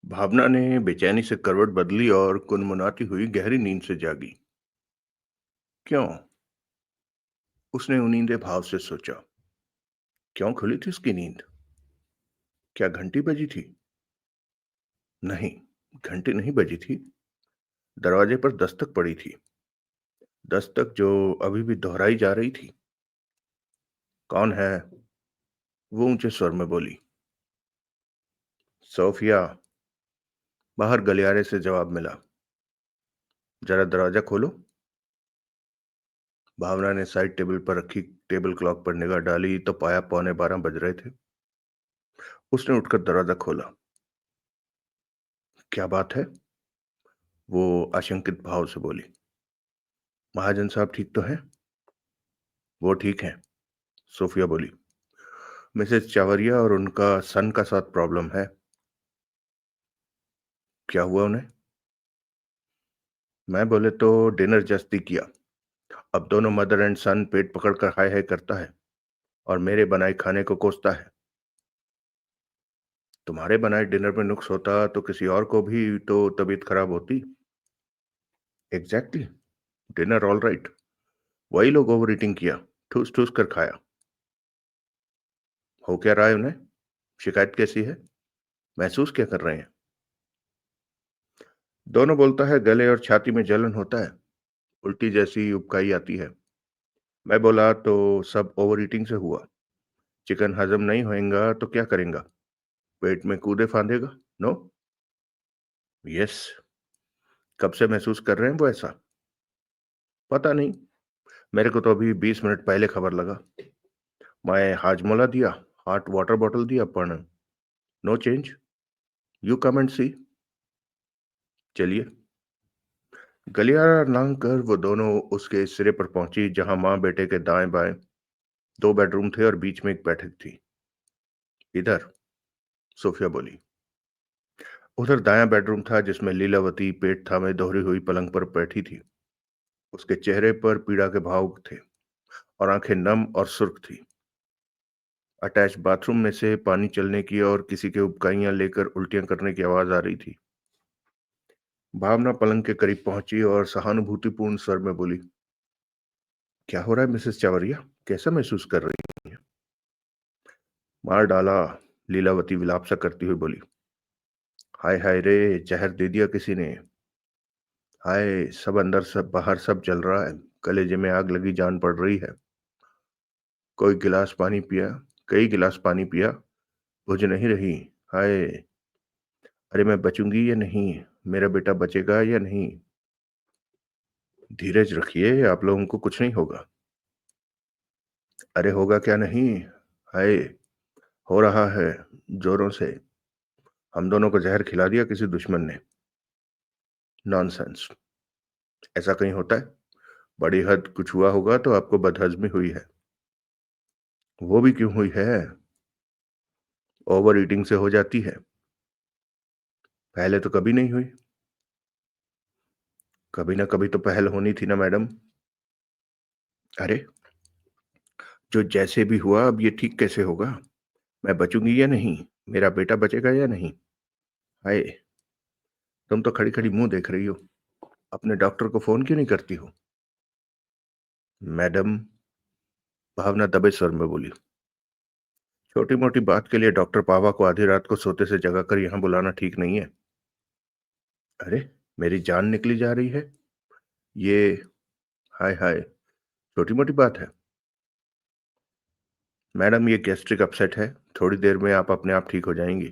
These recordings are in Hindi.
भावना ने बेचैनी से करवट बदली और कुनमुनाती हुई गहरी नींद से जागी। क्यों? उसने उनींदे भाव से सोचा। क्यों खुली थी उसकी नींद? क्या घंटी बजी थी? नहीं, घंटी नहीं बजी थी। दरवाजे पर दस्तक पड़ी थी। दस्तक जो अभी भी दोहराई जा रही थी। कौन है? वो ऊंचे स्वर में बोली। सोफिया। बाहर गलियारे से जवाब मिला। जरा दरवाजा खोलो। भावना ने साइड टेबल पर रखी टेबल क्लॉक पर निगाह डाली तो पाया 11:15 बज रहे थे। उसने उठकर दरवाजा खोला। क्या बात है? वो आशंकित भाव से बोली। महाजन साहब ठीक तो हैं? वो ठीक हैं, सोफिया बोली। मिसेस चावरिया और उनका सन का साथ प्रॉब्लम है। क्या हुआ उन्हें? मैं बोले तो डिनर जस्ती किया। अब दोनों मदर एंड सन पेट पकड़कर हाय हाय करता है और मेरे बनाए खाने को कोसता है। तुम्हारे बनाए डिनर में नुक्स होता तो किसी और को भी तो तबीयत खराब होती। एग्जैक्टली। Dinner all right. वही लोग ओवर ईटिंग किया। ठूस ठूस कर खाया। हो क्या रहा है उन्हें? शिकायत कैसी है? महसूस क्या कर रहे हैं? दोनों बोलता है गले और छाती में जलन होता है। उल्टी जैसी उबकाई आती है। मैं बोला तो सब ओवर ईटिंग से हुआ। चिकन हजम नहीं होएगा तो क्या करेगा? पेट में कूदे फांदेगा। नो। यस। कब से महसूस कर रहे हैं वो ऐसा? पता नहीं। मेरे को तो अभी 20 मिनट पहले खबर लगा। मैं हाजमोला दिया, हॉट वाटर बॉटल दिया, पर no change. You come and see. चलिए। गलियारा लांग कर वो दोनों उसके सिरे पर पहुंची जहां मां बेटे के दाएं बाएं दो बेडरूम थे और बीच में एक बैठक थी। इधर, सोफिया बोली। उधर दायां बेडरूम था जिसमें लीलावती पेट थामे दोहरी हुई पलंग पर बैठी थी। उसके चेहरे पर पीड़ा के भाव थे और आंखें नम और सुर्ख थी। अटैच बाथरूम में से पानी चलने की और किसी के उबकाइयां लेकर उल्टियां करने की आवाज आ रही थी। भावना पलंग के करीब पहुंची और सहानुभूतिपूर्ण स्वर में बोली। क्या हो रहा है मिसेस चावरिया? कैसा महसूस कर रही हैं? मार डाला, लीलावती विलाप सा करती हुई बोली। हाय हाय रे, जहर दे दिया किसी ने। हाय, सब अंदर सब बाहर सब जल रहा है। कलेजे में आग लगी जान पड़ रही है। कोई गिलास पानी पिया? कई गिलास पानी पिया, बुझ नहीं रही। हाय। अरे मैं बचूंगी या नहीं? मेरा बेटा बचेगा या नहीं? धीरज रखिए, आप लोगों को कुछ नहीं होगा। अरे होगा क्या नहीं? हाय। हो रहा है, जोरों से। हम दोनों को जहर खिला दिया किसी दुश्मन ने। नॉनसेंस। ऐसा कहीं होता है? बड़ी हद कुछ हुआ होगा तो आपको बदहजमी हुई है। वो भी क्यों हुई है? ओवर ईटिंग से हो जाती है। पहले तो कभी नहीं हुई। कभी ना कभी तो पहल होनी थी ना मैडम। अरे, जो जैसे भी हुआ अब ये ठीक कैसे होगा? मैं बचूंगी या नहीं? मेरा बेटा बचेगा या नहीं? हाय। तुम तो खड़ी खड़ी मुंह देख रही हो। अपने डॉक्टर को फोन क्यों नहीं करती हो? मैडम, भावना दबे स्वर में बोली। छोटी मोटी बात के लिए डॉक्टर पावा को आधी रात को सोते से जगाकर यहां बुलाना ठीक नहीं है। अरे, मेरी जान निकली जा रही है। ये, हाय हाय, छोटी मोटी बात है। मैडम, ये गैस्ट्रिक अपसेट है। थोड़ी देर में आप अपने आप ठीक हो जाएंगी।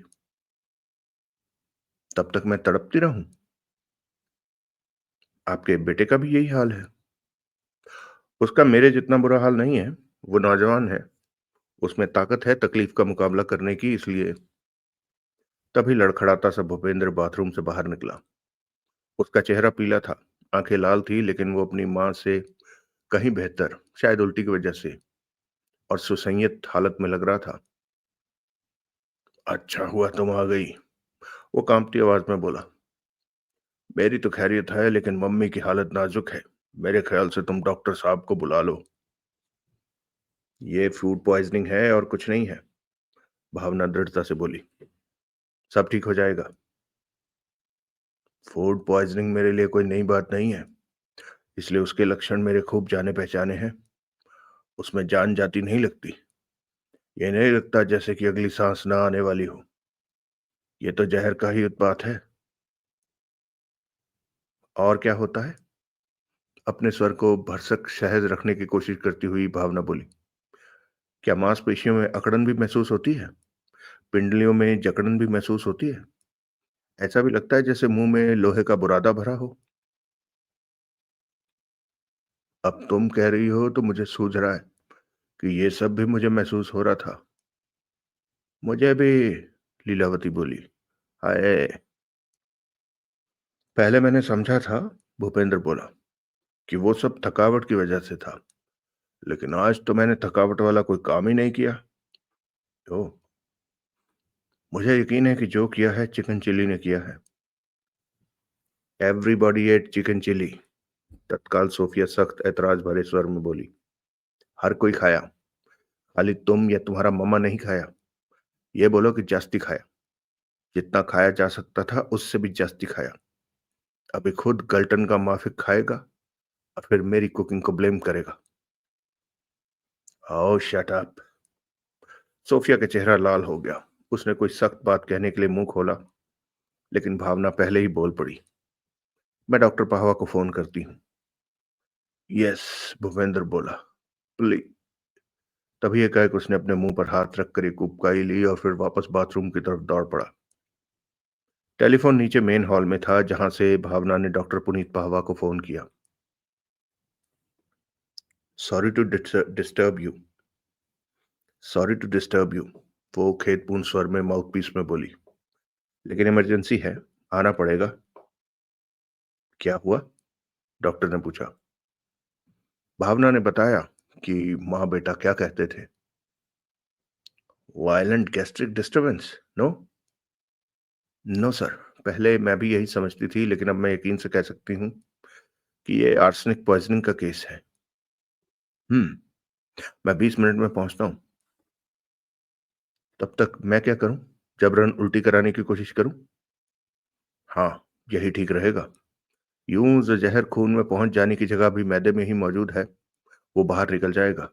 तब तक मैं तड़पती रहूं? आपके बेटे का भी यही हाल है। उसका मेरे जितना बुरा हाल नहीं है। वो नौजवान है। उसमें ताकत है तकलीफ का मुकाबला करने की, इसलिए। तभी लड़खड़ाता सा भूपेंद्र बाथरूम से बाहर निकला। उसका चेहरा पीला था। आंखें लाल थी, लेकिन वो अपनी मां से कहीं बेहतर, शायद उल्टी की वजह से, और सुसंयत हालत में लग रहा था। अच्छा हुआ तुम आ गई, वो कांपती आवाज में बोला। मेरी तो खैरियत है, लेकिन मम्मी की हालत नाजुक है। मेरे ख्याल से तुम डॉक्टर साहब को बुला लो। ये फूड पॉइजनिंग है और कुछ नहीं है, भावना दृढ़ता से बोली। सब ठीक हो जाएगा। फूड पॉइजनिंग मेरे लिए कोई नई बात नहीं है, इसलिए उसके लक्षण मेरे खूब जाने पहचाने हैं। उसमें जान जाती नहीं लगती। ये नहीं लगता जैसे कि अगली सांस ना आने वाली हो। ये तो जहर का ही उत्पात है। और क्या होता है? अपने स्वर को भरसक सहज रखने की कोशिश करती हुई भावना बोली। क्या मांसपेशियों में अकड़न भी महसूस होती है? पिंडलियों में जकड़न भी महसूस होती है? ऐसा भी लगता है जैसे मुंह में लोहे का बुरादा भरा हो। अब तुम कह रही हो तो मुझे सूझ रहा है कि ये सब भी मुझे महसूस हो रहा था। मुझे भी, लीलावती बोली। हाय, पहले मैंने समझा था, भूपेंद्र बोला, कि वो सब थकावट की वजह से था। लेकिन आज तो मैंने थकावट वाला कोई काम ही नहीं किया। तो मुझे यकीन है कि जो किया है चिकन चिल्ली ने किया है। एवरीबॉडी एट चिकन चिल्ली, तत्काल सोफिया सख्त ऐतराज भरे स्वर में बोली। हर कोई खाया, खाली तुम या तुम्हारा मम्मा नहीं खाया। ये बोलो कि जास्ती खाया। जितना खाया जा सकता था उससे भी जास्ती खाया। अभी खुद गल्टन का माफिक खाएगा और फिर मेरी कुकिंग को ब्लेम करेगा। ओह शट अप। सोफिया का चेहरा लाल हो गया। उसने कोई सख्त बात कहने के लिए मुंह खोला, लेकिन भावना पहले ही बोल पड़ी। मैं डॉक्टर पाहवा को फोन करती हूँ। यस, भूपेंद्र बोला। प्लीज। तभी एकाएक उसने अपने मुंह पर हाथ रखकर एक उबकाई ली और फिर वापस बाथरूम की तरफ दौड़ पड़ा। टेलीफोन नीचे मेन हॉल में था, जहां से भावना ने डॉक्टर पुनीत पाहवा को फोन किया। Sorry to disturb you. Sorry to disturb you, वो खेदपूर्ण स्वर में माउथपीस में बोली। लेकिन इमरजेंसी है, आना पड़ेगा। क्या हुआ? डॉक्टर ने पूछा। भावना ने बताया कि माँ बेटा क्या कहते थे। Violent gastric disturbance? No. No sir. पहले मैं भी यही समझती थी, लेकिन अब मैं यकीन से कह सकती हूँ कि ये आर्सेनिक पॉइजनिंग का केस है। मैं 20 मिनट में पहुंचता हूँ। तब तक मैं क्या करूं? जबरन उल्टी कराने की कोशिश करूं? हाँ, यही ठीक रहेगा। यूं जो जहर खून में पहुंच जाने की जगह भी मैदे में ही मौजूद है, वो बाहर निकल जाएगा।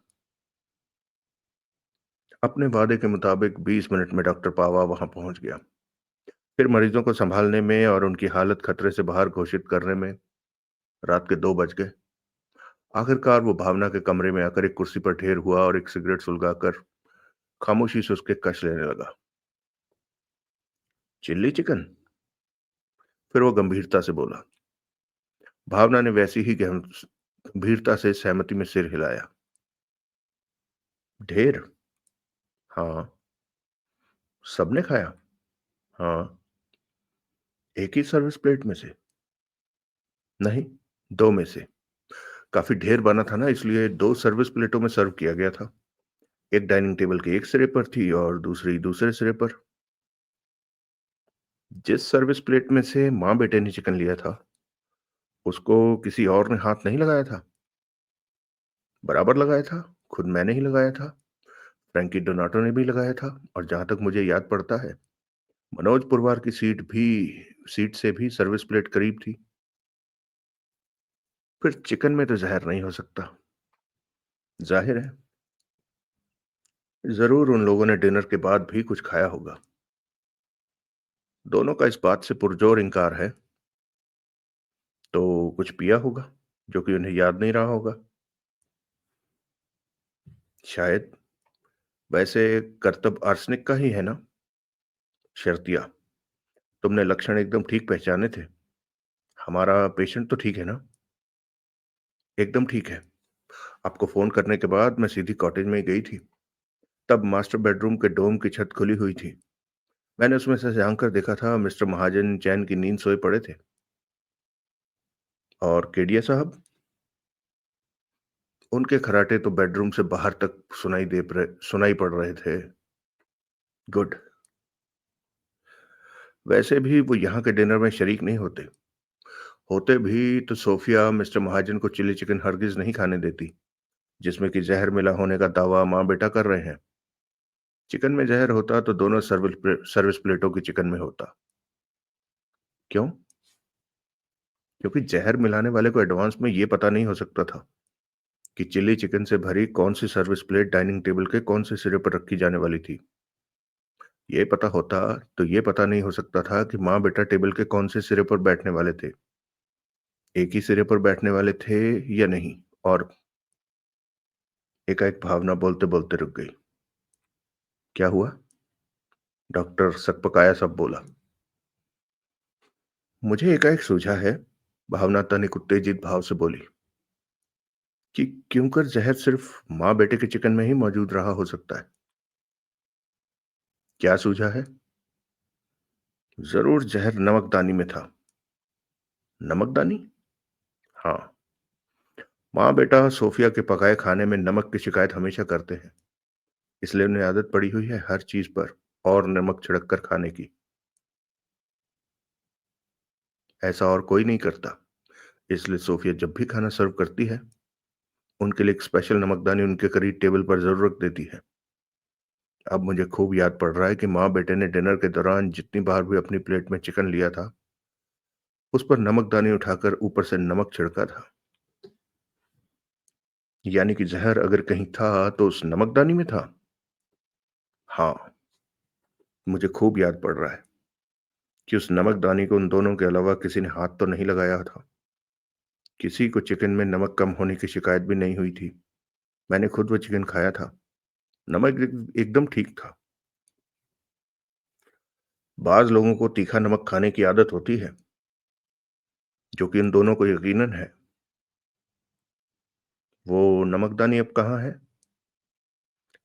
अपने वादे के मुताबिक 20 मिनट में डॉक्टर पावा वहां पहुंच गया। फिर मरीजों को संभालने में और उनकी हालत खतरे से बाहर घोषित करने में रात के 2 बज गए। आखिरकार वो भावना के कमरे में आकर एक कुर्सी पर ढेर हुआ और एक सिगरेट सुलगाकर खामोशी से उसके कश लेने लगा। Chilli chicken? फिर वो गंभीरता से बोला। भावना ने वैसी ही गंभीरता से सहमति में सिर हिलाया। ढेर? हाँ। सबने खाया? हाँ। एक ही सर्विस प्लेट में से? नहीं, दो में से। काफी ढेर बना था ना, इसलिए दो सर्विस प्लेटों में सर्व किया गया था। एक डाइनिंग टेबल के एक सिरे पर थी और दूसरी दूसरे सिरे पर। जिस सर्विस प्लेट में से माँ बेटे ने चिकन लिया था, उसको किसी और ने हाथ नहीं लगाया था? बराबर लगाया था। खुद मैंने ही लगाया था। फ्रैंकी डोनाटो ने भी लगाया था। और जहां तक मुझे याद पड़ता है, मनोज पुरवार की सीट से भी सर्विस प्लेट करीब थी। फिर चिकन में तो जहर नहीं हो सकता। जाहिर है। जरूर उन लोगों ने डिनर के बाद भी कुछ खाया होगा। दोनों का इस बात से पुरजोर इंकार है। तो कुछ पिया होगा, जो कि उन्हें याद नहीं रहा होगा। शायद। वैसे करतब आर्सेनिक का ही है ना? शर्तिया, तुमने लक्षण एकदम ठीक पहचाने थे। हमारा पेशेंट तो ठीक है ना? एकदम ठीक है। आपको फोन करने के बाद मैं सीधी कॉटेज में ही गई थी। तब मास्टर बेडरूम के डोम की छत खुली हुई थी। मैंने उसमें से झांक कर देखा था, मिस्टर महाजन चैन की नींद सोए पड़े थे। और केडिया साहब? उनके खर्राटे तो बेडरूम से बाहर तक सुनाई पड़ रहे थे। गुड। वैसे भी वो यहाँ के डिनर में शरीक नहीं होते। होते भी तो सोफिया मिस्टर महाजन को चिली चिकन हरगिज नहीं खाने देती, जिसमें कि जहर मिला होने का दावा माँ बेटा कर रहे हैं। चिकन में जहर होता तो दोनों सर्विस प्लेटों की चिकन में होता। क्यों? क्योंकि जहर मिलाने वाले को एडवांस में ये पता नहीं हो सकता था कि चिली चिकन से भरी कौन सी सर्विस प्लेट डाइनिंग टेबल के कौन से सिरे पर रखी जाने वाली थी। ये पता होता तो ये पता नहीं हो सकता था कि माँ बेटा टेबल के कौन से सिरे पर बैठने वाले थे, एक ही सिरे पर बैठने वाले थे या नहीं। और एकाएक भावना बोलते बोलते रुक गई। क्या हुआ? डॉक्टर सकपकाया सब बोला। मुझे एकाएक सूझा है, भावना तनिक उत्तेजित भाव से बोली, कि क्यों कर जहर सिर्फ माँ बेटे के चिकन में ही मौजूद रहा हो सकता है। क्या सूझा है? जरूर जहर नमकदानी में था। नमकदानी? हाँ। माँ बेटा सोफिया के पकाए खाने में नमक की शिकायत हमेशा करते हैं, इसलिए उन्हें आदत पड़ी हुई है हर चीज पर और नमक छिड़क कर खाने की। ऐसा और कोई नहीं करता, इसलिए सोफिया जब भी खाना सर्व करती है, उनके लिए एक स्पेशल नमकदानी उनके करीब टेबल पर जरूर रख देती है। अब मुझे खूब याद पड़ रहा है कि माँ बेटे ने डिनर के दौरान जितनी बार भी अपनी प्लेट में चिकन लिया था, उस पर नमकदानी उठाकर ऊपर से नमक छिड़का था। यानी कि जहर अगर कहीं था तो उस नमकदानी में था। हाँ, मुझे खूब याद पड़ रहा है कि उस नमकदानी को उन दोनों के अलावा किसी ने हाथ तो नहीं लगाया था। किसी को चिकन में नमक कम होने की शिकायत भी नहीं हुई थी। मैंने खुद वो चिकन खाया था। नमक एकदम ठीक था। बाज लोगों को तीखा नमक खाने की आदत होती है, जो कि इन दोनों को यकीनन है। वो नमकदानी अब कहाँ है?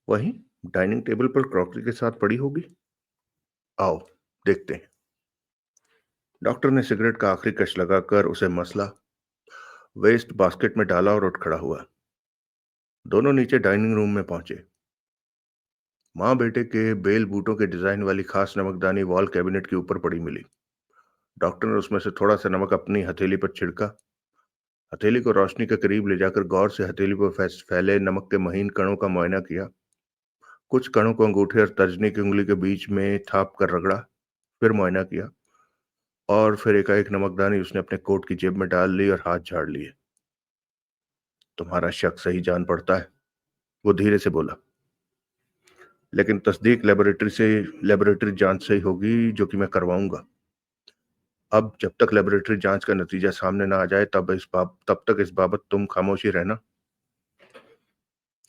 वहीं डाइनिंग टेबल पर क्रॉकरी के साथ पड़ी होगी। आओ, देखते हैं। डॉक्टर ने सिगरेट का आखिरी कश लगाकर उसे मसला, वेस्ट बास्केट में डाला और उठ खड़ा हुआ। दोनों नीचे डाइनिंग रूम में पहुंचे। माँ बेटे के बेल बूटों के डिजाइन वाली खास नमकदानी वॉल कैबिनेट के ऊपर पड़ी मिली। डॉक्टर ने उसमें से थोड़ा सा नमक अपनी हथेली पर छिड़का, हथेली को रोशनी के करीब ले जाकर गौर से हथेली पर फैले नमक के महीन कणों का मुआयना किया। कुछ कणों को अंगूठे और तर्जनी की उंगली के बीच में थाप कर रगड़ा, फिर मुआयना किया, और फिर एकाएक नमकदानी उसने अपने कोट की जेब में डाल ली और हाथ झाड़ लिए। तुम्हारा शक सही जान पड़ता है, वो धीरे से बोला, लेकिन तस्दीक लेबोरेटरी जांच से ही होगी, जो कि मैं करवाऊंगा। अब जब तक लेबोरेटरी जांच का नतीजा सामने ना आ जाए तब तक इस बाबत तुम खामोशी रहना।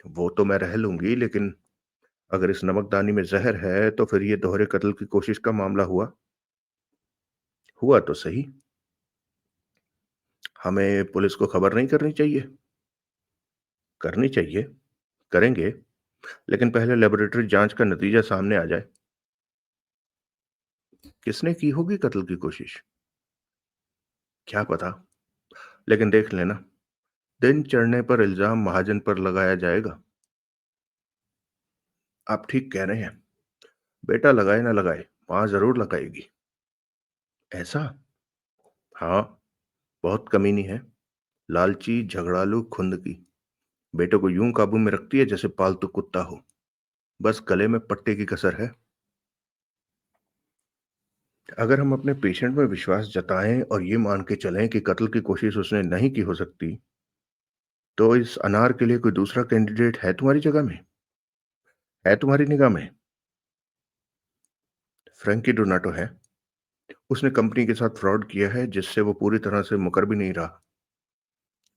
वो तो मैं रह लूंगी, लेकिन अगर इस नमकदानी में जहर है तो फिर ये दोहरे कत्ल की कोशिश का मामला हुआ। हुआ तो सही। हमें पुलिस को खबर नहीं करनी चाहिए? करनी चाहिए, करेंगे, लेकिन पहले लेबोरेटरी जांच का नतीजा सामने आ जाए। किसने की होगी कत्ल की कोशिश? क्या पता, लेकिन देख लेना, दिन चढ़ने पर इल्जाम महाजन पर लगाया जाएगा। आप ठीक कह रहे हैं। बेटा लगाए ना लगाए, मां जरूर लगाएगी। ऐसा? हाँ, बहुत कमीनी है, लालची, झगड़ालू, खुंदकी। बेटे को यूं काबू में रखती है जैसे पालतू कुत्ता हो। बस गले में पट्टे की कसर है। अगर हम अपने पेशेंट में विश्वास जताएं और ये मान के चलें कि कत्ल की कोशिश उसने नहीं की हो सकती, तो इस अनार के लिए कोई दूसरा कैंडिडेट है तुम्हारी जगह में? है तुम्हारी निगाह में? फ्रैंकी डोनाटो है। उसने कंपनी के साथ फ्रॉड किया है, जिससे वो पूरी तरह से मुकर भी नहीं रहा।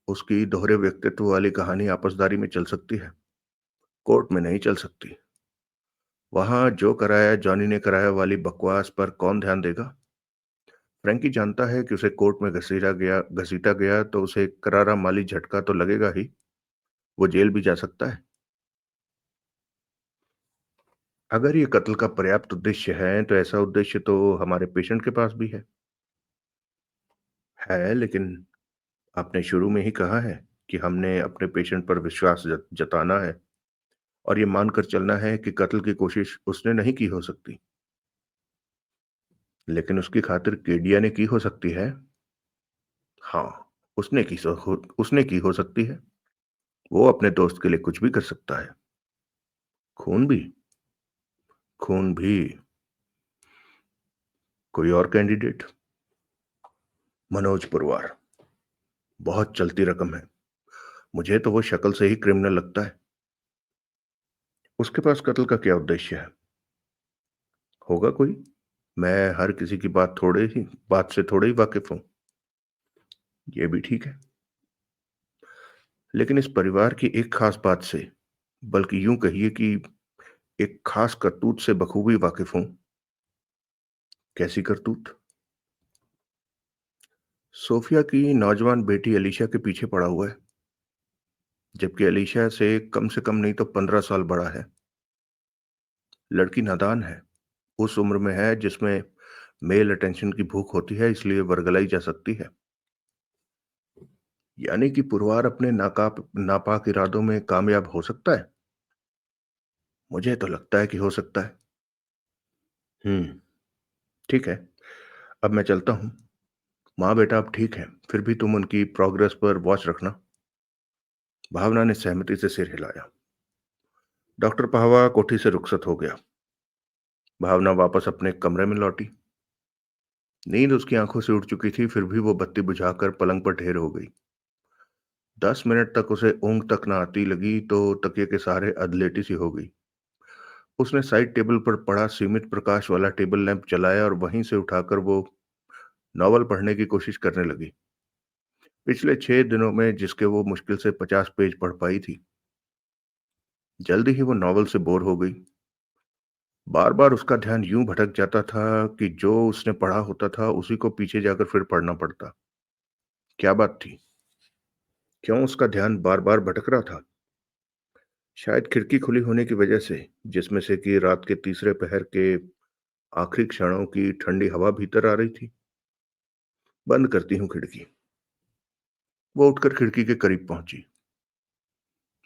उसकी दोहरे व्यक्तित्व वाली कहानी आपसदारी में चल सकती है, कोर्ट में नहीं चल सकती। वहां जो कराया जॉनी ने कराया वाली बकवास पर कौन ध्यान देगा? फ्रैंकी जानता है कि उसे कोर्ट में घसीटा गया तो उसे एक करारा माली झटका तो लगेगा ही, वो जेल भी जा सकता है। अगर ये कत्ल का पर्याप्त उद्देश्य है, तो ऐसा उद्देश्य तो हमारे पेशेंट के पास भी है, लेकिन आपने शुरू में ही कहा है कि हमने अपने पेशेंट पर विश्वास जताना है और ये मानकर चलना है कि कत्ल की कोशिश उसने नहीं की हो सकती। लेकिन उसकी खातिर केडिया ने की हो सकती है। हाँ, उसने की हो सकती है। वो अपने दोस्त के लिए कुछ भी कर सकता है। खून भी? खून भी? कोई और कैंडिडेट? मनोज पुरवार। बहुत चलती रकम है। मुझे तो वो शक्ल से ही क्रिमिनल लगता है। उसके पास कत्ल का क्या उद्देश्य है? होगा कोई। मैं हर किसी की बात से थोड़े ही वाकिफ हूं। ये भी ठीक है। लेकिन इस परिवार की एक खास बात से, बल्कि यूं कहिए कि एक खास करतूत से बखूबी वाकिफ हूं। कैसी करतूत? सोफिया की नौजवान बेटी अलीशा के पीछे पड़ा हुआ है, जबकि अलीशा से कम नहीं तो 15 साल बड़ा है। लड़की नादान है, उस उम्र में है जिसमें मेल अटेंशन की भूख होती है, इसलिए वर्गलाई जा सकती है। यानी कि पुरवार अपने नापाक इरादों में कामयाब हो सकता है। मुझे तो लगता है कि हो सकता है। हम्म। ठीक है। अब मैं चलता हूँ। माँ बेटा अब ठीक है, फिर भी तुम उनकी प्रोग्रेस पर वॉच रखना। भावना ने सहमति से सिर हिलाया। डॉक्टर पाहवा कोठी से रुखसत हो गया। भावना वापस अपने कमरे में लौटी। नींद उसकी आंखों से उड़ चुकी थी, फिर भी वो बत्ती बुझाकर पलंग पर ढेर हो गई। 10 मिनट तक उसे ऊंग तक न आती लगी तो तकिए के सहारे अधलेटी सी हो गई। उसने साइड टेबल पर पड़ा सीमित प्रकाश वाला टेबल लैंप जलाया और वहीं से उठाकर वो नॉवल पढ़ने की कोशिश करने लगी। पिछले 6 दिनों में जिसके वो मुश्किल से 50 पेज पढ़ पाई थी। जल्दी ही वो नॉवल से बोर हो गई। बार बार उसका ध्यान यूं भटक जाता था कि जो उसने पढ़ा होता था उसी को पीछे जाकर फिर पढ़ना पड़ता। क्या बात थी? क्यों उसका ध्यान बार बार भटक रहा था? शायद खिड़की खुली होने की वजह से, जिसमें से कि रात के तीसरे पहर के आखिरी क्षणों की ठंडी हवा भीतर आ रही थी। बंद करती हूँ खिड़की। वो उठकर खिड़की के करीब पहुंची।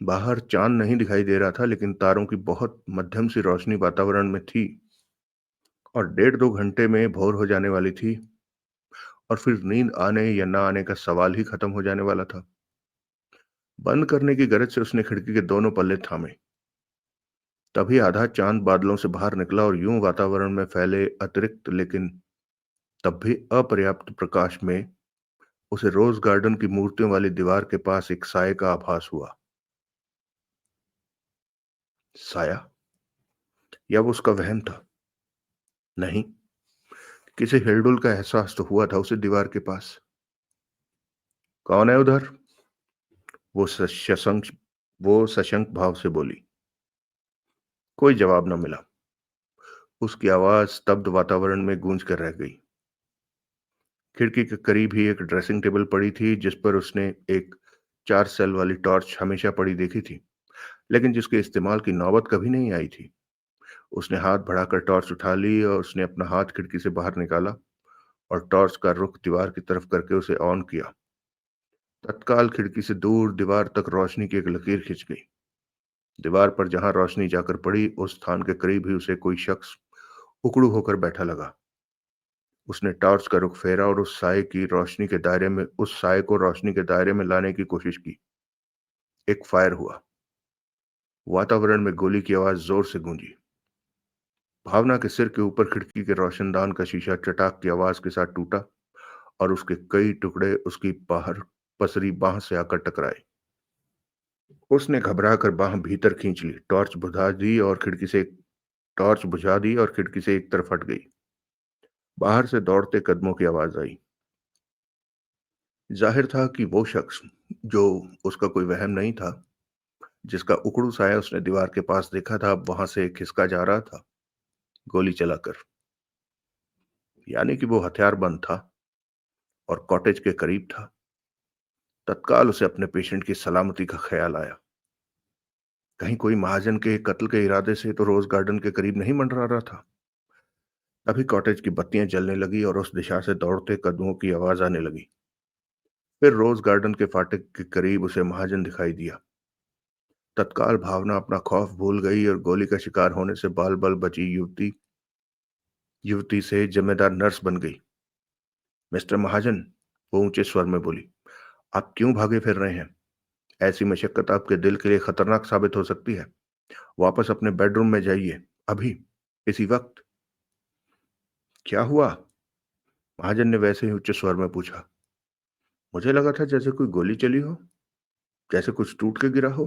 बाहर चांद नहीं दिखाई दे रहा था, लेकिन तारों की बहुत मध्यम सी रोशनी वातावरण में थी और 1.5-2 घंटे में भोर हो जाने वाली थी और फिर नींद आने या ना आने का सवाल ही खत्म हो जाने वाला था। बंद करने की गरज से उसने खिड़की के दोनों पल्ले थामे। तभी आधा चांद बादलों से बाहर निकला और यूं वातावरण में फैले अतिरिक्त लेकिन तब भी अपर्याप्त प्रकाश में उसे रोज गार्डन की मूर्तियों वाली दीवार के पास एक साये का आभास हुआ। साया? या वो उसका वहम था? नहीं, किसी हिलडुल का एहसास तो हुआ था उसे दीवार के पास। कौन है उधर? वो सशंक वो सशंक भाव से बोली। कोई जवाब न मिला। उसकी आवाज स्तब्ध वातावरण में गूंज कर रह गई। खिड़की के करीब ही एक ड्रेसिंग टेबल पड़ी थी, जिस पर उसने एक 4 सेल वाली टॉर्च हमेशा पड़ी देखी थी, लेकिन जिसके इस्तेमाल की नौबत कभी नहीं आई थी। उसने हाथ बढ़ाकर टॉर्च उठा ली और उसने अपना हाथ खिड़की से बाहर निकाला और टॉर्च का रुख दीवार की तरफ करके उसे ऑन किया। तत्काल खिड़की से दूर दीवार तक रोशनी की एक लकीर खिंच गई। दीवार पर जहां रोशनी जाकर पड़ी, उस स्थान के करीब ही उसे कोई शख्स उकड़ू होकर बैठा लगा। उसने टॉर्च का रुख फेरा और उस साए को रोशनी के दायरे में लाने की कोशिश की। एक फायर हुआ। वातावरण में गोली की आवाज जोर से गूंजी। भावना के सिर के ऊपर खिड़की के रोशनदान का शीशा चटाक की आवाज के साथ टूटा और उसके कई टुकड़े उसकी बाहर पसरी बांह से आकर टकराए। उसने घबराकर बांह भीतर खींच ली, टॉर्च बुझा दी और खिड़की से एक तरफ हट गई। बाहर से दौड़ते कदमों की आवाज आई। जाहिर था कि वो शख्स, जो उसका कोई वहम नहीं था, जिसका उकड़ू साया उसने दीवार के पास देखा था, अब वहां से खिसका जा रहा था, गोली चलाकर। यानी कि वो हथियारबंद था और कॉटेज के करीब था। तत्काल उसे अपने पेशेंट की सलामती का ख्याल आया। कहीं कोई महाजन के कत्ल के इरादे से तो रोज गार्डन के करीब नहीं मंडरा रहा था। तभी कॉटेज की बत्तियां जलने लगी और उस दिशा से दौड़ते कदमों की आवाज आने लगी। फिर रोज गार्डन के फाटक के करीब उसे महाजन दिखाई दिया। तत्काल भावना अपना खौफ भूल गई और गोली का शिकार होने से बाल बाल बची युवती से जिम्मेदार नर्स बन गई। मिस्टर महाजन, वो ऊंचे स्वर में बोली, आप क्यों भागे फिर रहे हैं? ऐसी मशक्कत आपके दिल के लिए खतरनाक साबित हो सकती है। वापस अपने बेडरूम में जाइए, अभी, इसी वक्त। क्या हुआ? महाजन ने वैसे ही उच्च स्वर में पूछा। मुझे लगा था जैसे कोई गोली चली हो, जैसे कुछ टूट के गिरा हो।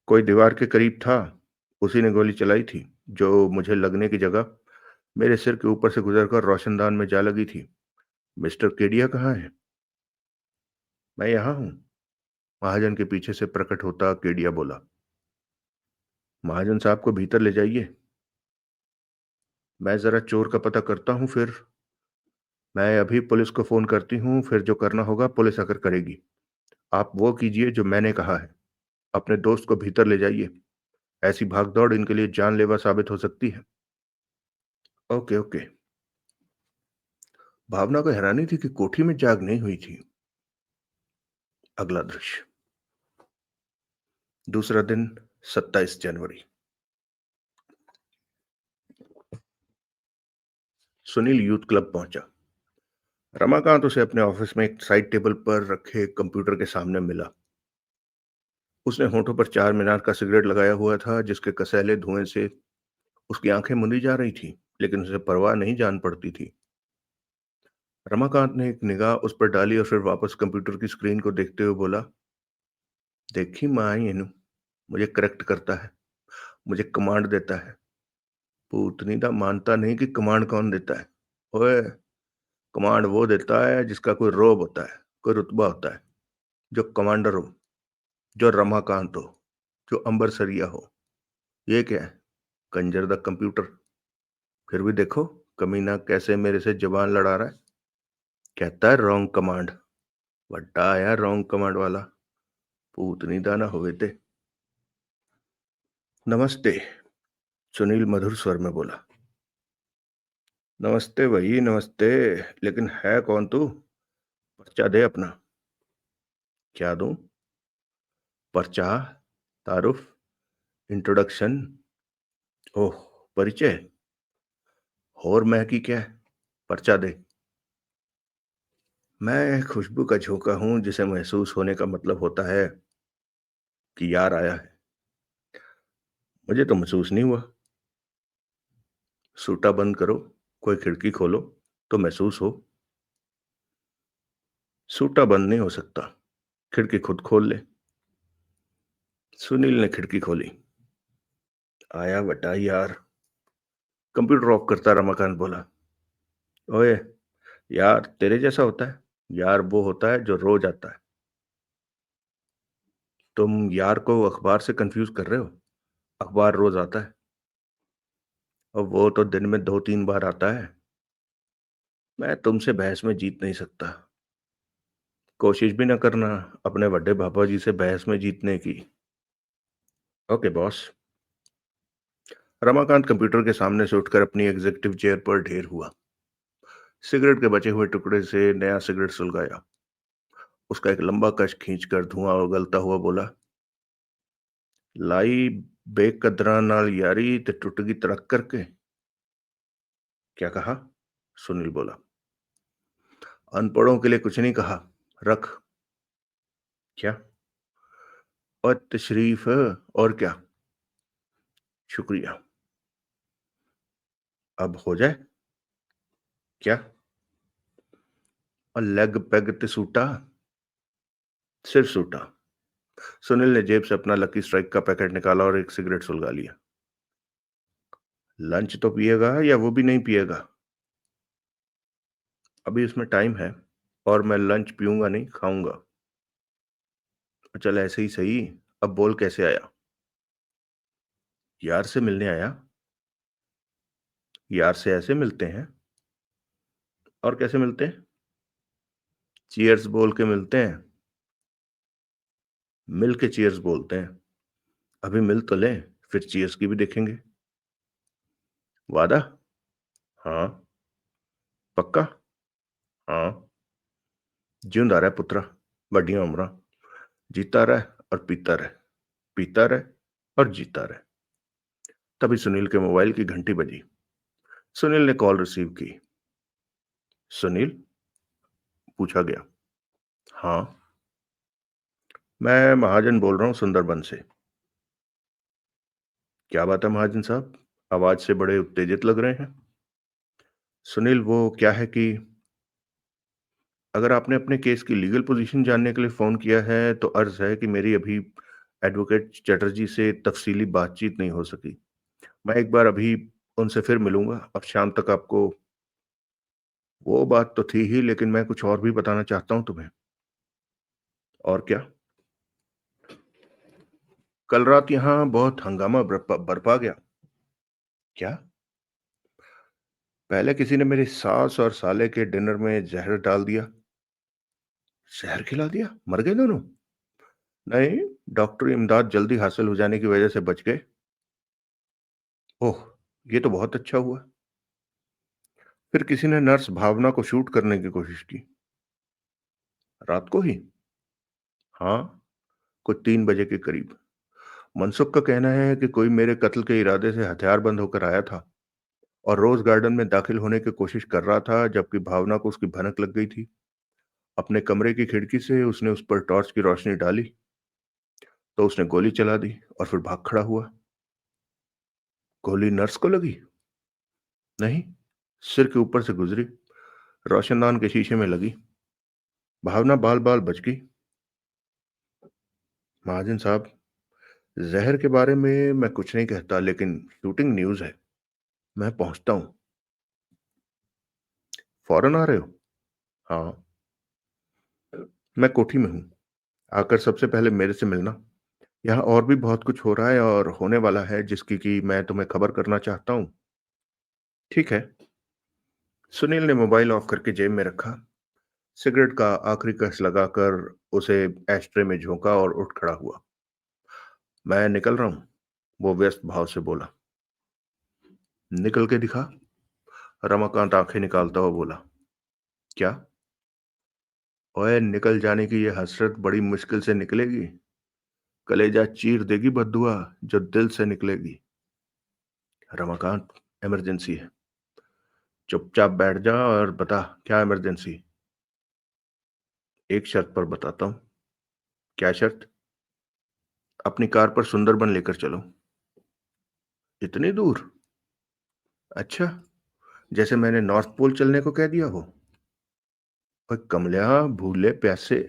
कोई दीवार के करीब था, उसी ने गोली चलाई थी, जो मुझे लगने की जगह मेरे सिर के ऊपर से गुजरकर रोशनदान में जा लगी थी। मिस्टर केडिया कहाँ है? मैं यहाँ हूँ, महाजन के पीछे से प्रकट होता केडिया बोला। महाजन साहब को भीतर ले जाइए। मैं जरा चोर का पता करता हूँ, फिर मैं अभी पुलिस को फोन करती हूँ, फिर जो करना होगा पुलिस आकर करेगी। आप वो कीजिए जो मैंने कहा है। अपने दोस्त को भीतर ले जाइए। ऐसी भागदौड़ इनके लिए जानलेवा साबित हो सकती है। Okay okay. भावना को हैरानी थी कि कोठी में जाग नहीं हुई थी। अगला दृश्य। दूसरा दिन, 27 जनवरी। सुनील यूथ क्लब पहुंचा। रमाकांत उसे अपने ऑफिस में एक साइड टेबल पर रखे कंप्यूटर के सामने मिला। उसने होठों पर चार मीनार का सिगरेट लगाया हुआ था, जिसके कसैले धुएं से उसकी आंखें मुंदी जा रही थी, लेकिन उसे परवाह नहीं जान पड़ती थी। रमाकांत ने एक निगाह उस पर डाली और फिर वापस कंप्यूटर की स्क्रीन को देखते हुए बोला, देखी माँ इनू, मुझे करेक्ट करता है, मुझे कमांड देता है। पूतनीदा मानता नहीं कि कमांड कौन देता है। ओए, कमांड वो देता है जिसका कोई रोब होता है, कोई रुतबा होता है, जो कमांडर हो, जो रमाकांत हो, जो अंबर सरिया हो। ये क्या है? Kanjar the computer. फिर भी देखो, कमीना कैसे मेरे से जबान लड़ा रहा है। कहता है रॉन्ग कमांड। वड्डा आया रॉन्ग कमांड वाला। पूतनी दाना हुए थे। नमस्ते, सुनील मधुर स्वर में बोला। नमस्ते भाई नमस्ते। लेकिन है कौन तू? पर्चा दे अपना। क्या दूं? पर्चा, तारुफ, इंट्रोडक्शन। ओह, परिचय। और मैं की क्या है? पर्चा दे। मैं खुशबू का झोंका हूं, जिसे महसूस होने का मतलब होता है कि यार आया है। मुझे तो महसूस नहीं हुआ। सूटा बंद करो, कोई खिड़की खोलो तो महसूस हो। सूटा बंद नहीं हो सकता, खिड़की खुद खोल ले। सुनील ने खिड़की खोली। आया बटा यार। कंप्यूटर ऑफ करता रमाकांत बोला। ओए, यार तेरे जैसा होता है। यार वो होता है जो रोज आता है। तुम यार को अखबार से कंफ्यूज कर रहे हो। अखबार रोज आता है, और वो तो दिन में दो तीन बार आता है। मैं तुमसे बहस में जीत नहीं सकता। कोशिश भी ना करना अपने बड़े पापा जी से बहस में जीतने की। Okay boss. रमाकांत कंप्यूटर के सामने से उठकर अपनी एग्जीक्यूटिव चेयर पर ढेर हुआ। सिगरेट के बचे हुए टुकड़े से नया सिगरेट सुलगाया। उसका एक लंबा कश खींचकर धुआं उगलता हुआ बोला, लाई बेकदरां नाल यारी ते टुटगी तड़क करके। क्या कहा? सुनील बोला। अनपढ़ों के लिए कुछ नहीं कहा। रख। क्या? और तशरीफ। और क्या? शुक्रिया। अब हो जाए। क्या? और लेग पेग ते सूटा। सिर्फ सूटा। सुनील ने जेब से अपना लकी स्ट्राइक का पैकेट निकाला और एक सिगरेट सुलगा लिया। लंच तो पिएगा या वो भी नहीं पिएगा? अभी उसमें टाइम है, और मैं लंच पीऊंगा नहीं, खाऊंगा। चल ऐसे ही सही। अब बोल कैसे आया? यार से मिलने आया। यार से ऐसे मिलते हैं? और कैसे मिलते हैं? चीयर्स बोल के मिलते हैं। मिल के चीयर्स बोलते हैं। अभी मिल तो ले, फिर चीयर्स की भी देखेंगे। वादा? हाँ। पक्का? हाँ। जिंदा रहे पुत्रा, बड़िया उम्र। जीता रहे और पीता रहे, पीता रहे और जीता रहे। तभी सुनील के मोबाइल की घंटी बजी। सुनील ने कॉल रिसीव की। सुनील? पूछा गया। हाँ, मैं महाजन बोल रहा हूँ, सुंदरबन से। क्या बात है महाजन साहब? आवाज से बड़े उत्तेजित लग रहे हैं। सुनील, वो क्या है कि अगर आपने अपने केस की लीगल पोजीशन जानने के लिए फ़ोन किया है, तो अर्ज़ है कि मेरी अभी एडवोकेट चटर्जी से तफ़सीली बातचीत नहीं हो सकी। मैं एक बार अभी उनसे फिर मिलूँगा। अब शाम तक आपको वो बात तो थी ही, लेकिन मैं कुछ और भी बताना चाहता हूँ तुम्हें। और क्या? कल रात यहाँ बहुत हंगामा बरपा गया। क्या? पहले किसी ने मेरी सास और साले के डिनर में ज़हर डाल दिया। ज़हर खिला दिया? मर गए दोनों? नहीं, डॉक्टरी इमदाद जल्दी हासिल हो जाने की वजह से बच गए। ओह! ये तो बहुत अच्छा हुआ। फिर किसी ने नर्स भावना को शूट करने की कोशिश की। रात को ही? हाँ, कुछ 3 बजे के करीब। मनसुख का कहना है कि कोई मेरे कत्ल के इरादे से हथियारबंद होकर आया था और रोज़ गार्डन में दाखिल होने की कोशिश कर रहा था, जबकि भावना को उसकी भनक लग गई थी। अपने कमरे की खिड़की से उसने उस पर टॉर्च की रोशनी डाली, तो उसने गोली चला दी और फिर भाग खड़ा हुआ। गोली नर्स को लगी? नहीं, सिर के ऊपर से गुजरी, रोशनदान के शीशे में लगी। भावना बाल-बाल बच गई। महाजन साहब, ज़हर के बारे में मैं कुछ नहीं कहता, लेकिन शूटिंग न्यूज़ है। मैं पहुँचता हूँ। फ़ौरन आ रहे हो? हाँ, मैं कोठी में हूँ। आकर सबसे पहले मेरे से मिलना। यहाँ और भी बहुत कुछ हो रहा है और होने वाला है, जिसकी कि मैं तुम्हें खबर करना चाहता हूँ। ठीक है। सुनील ने मोबाइल ऑफ करके जेब में रखा, सिगरेट का आखिरी कस लगाकर उसे एस्ट्रे में झोंका और उठ खड़ा हुआ। मैं निकल रहा हूँ, वो व्यस्त भाव से बोला। निकल के दिखा। रमाकांत आंखें निकालता हुआ बोला। क्या? ओए, निकल जाने की ये हसरत बड़ी मुश्किल से निकलेगी। कलेजा चीर देगी बद्दुआ, जो दिल से निकलेगी। रमाकांत, इमरजेंसी है। चुपचाप बैठ जा और बता, क्या इमरजेंसी? एक शर्त पर बताता हूँ। क्या शर्त? अपनी कार पर सुंदरबन लेकर चलो। इतनी दूर? अच्छा, जैसे मैंने नॉर्थ पोल चलने को कह दिया हो। ओए कमलिया, भूले प्यासे,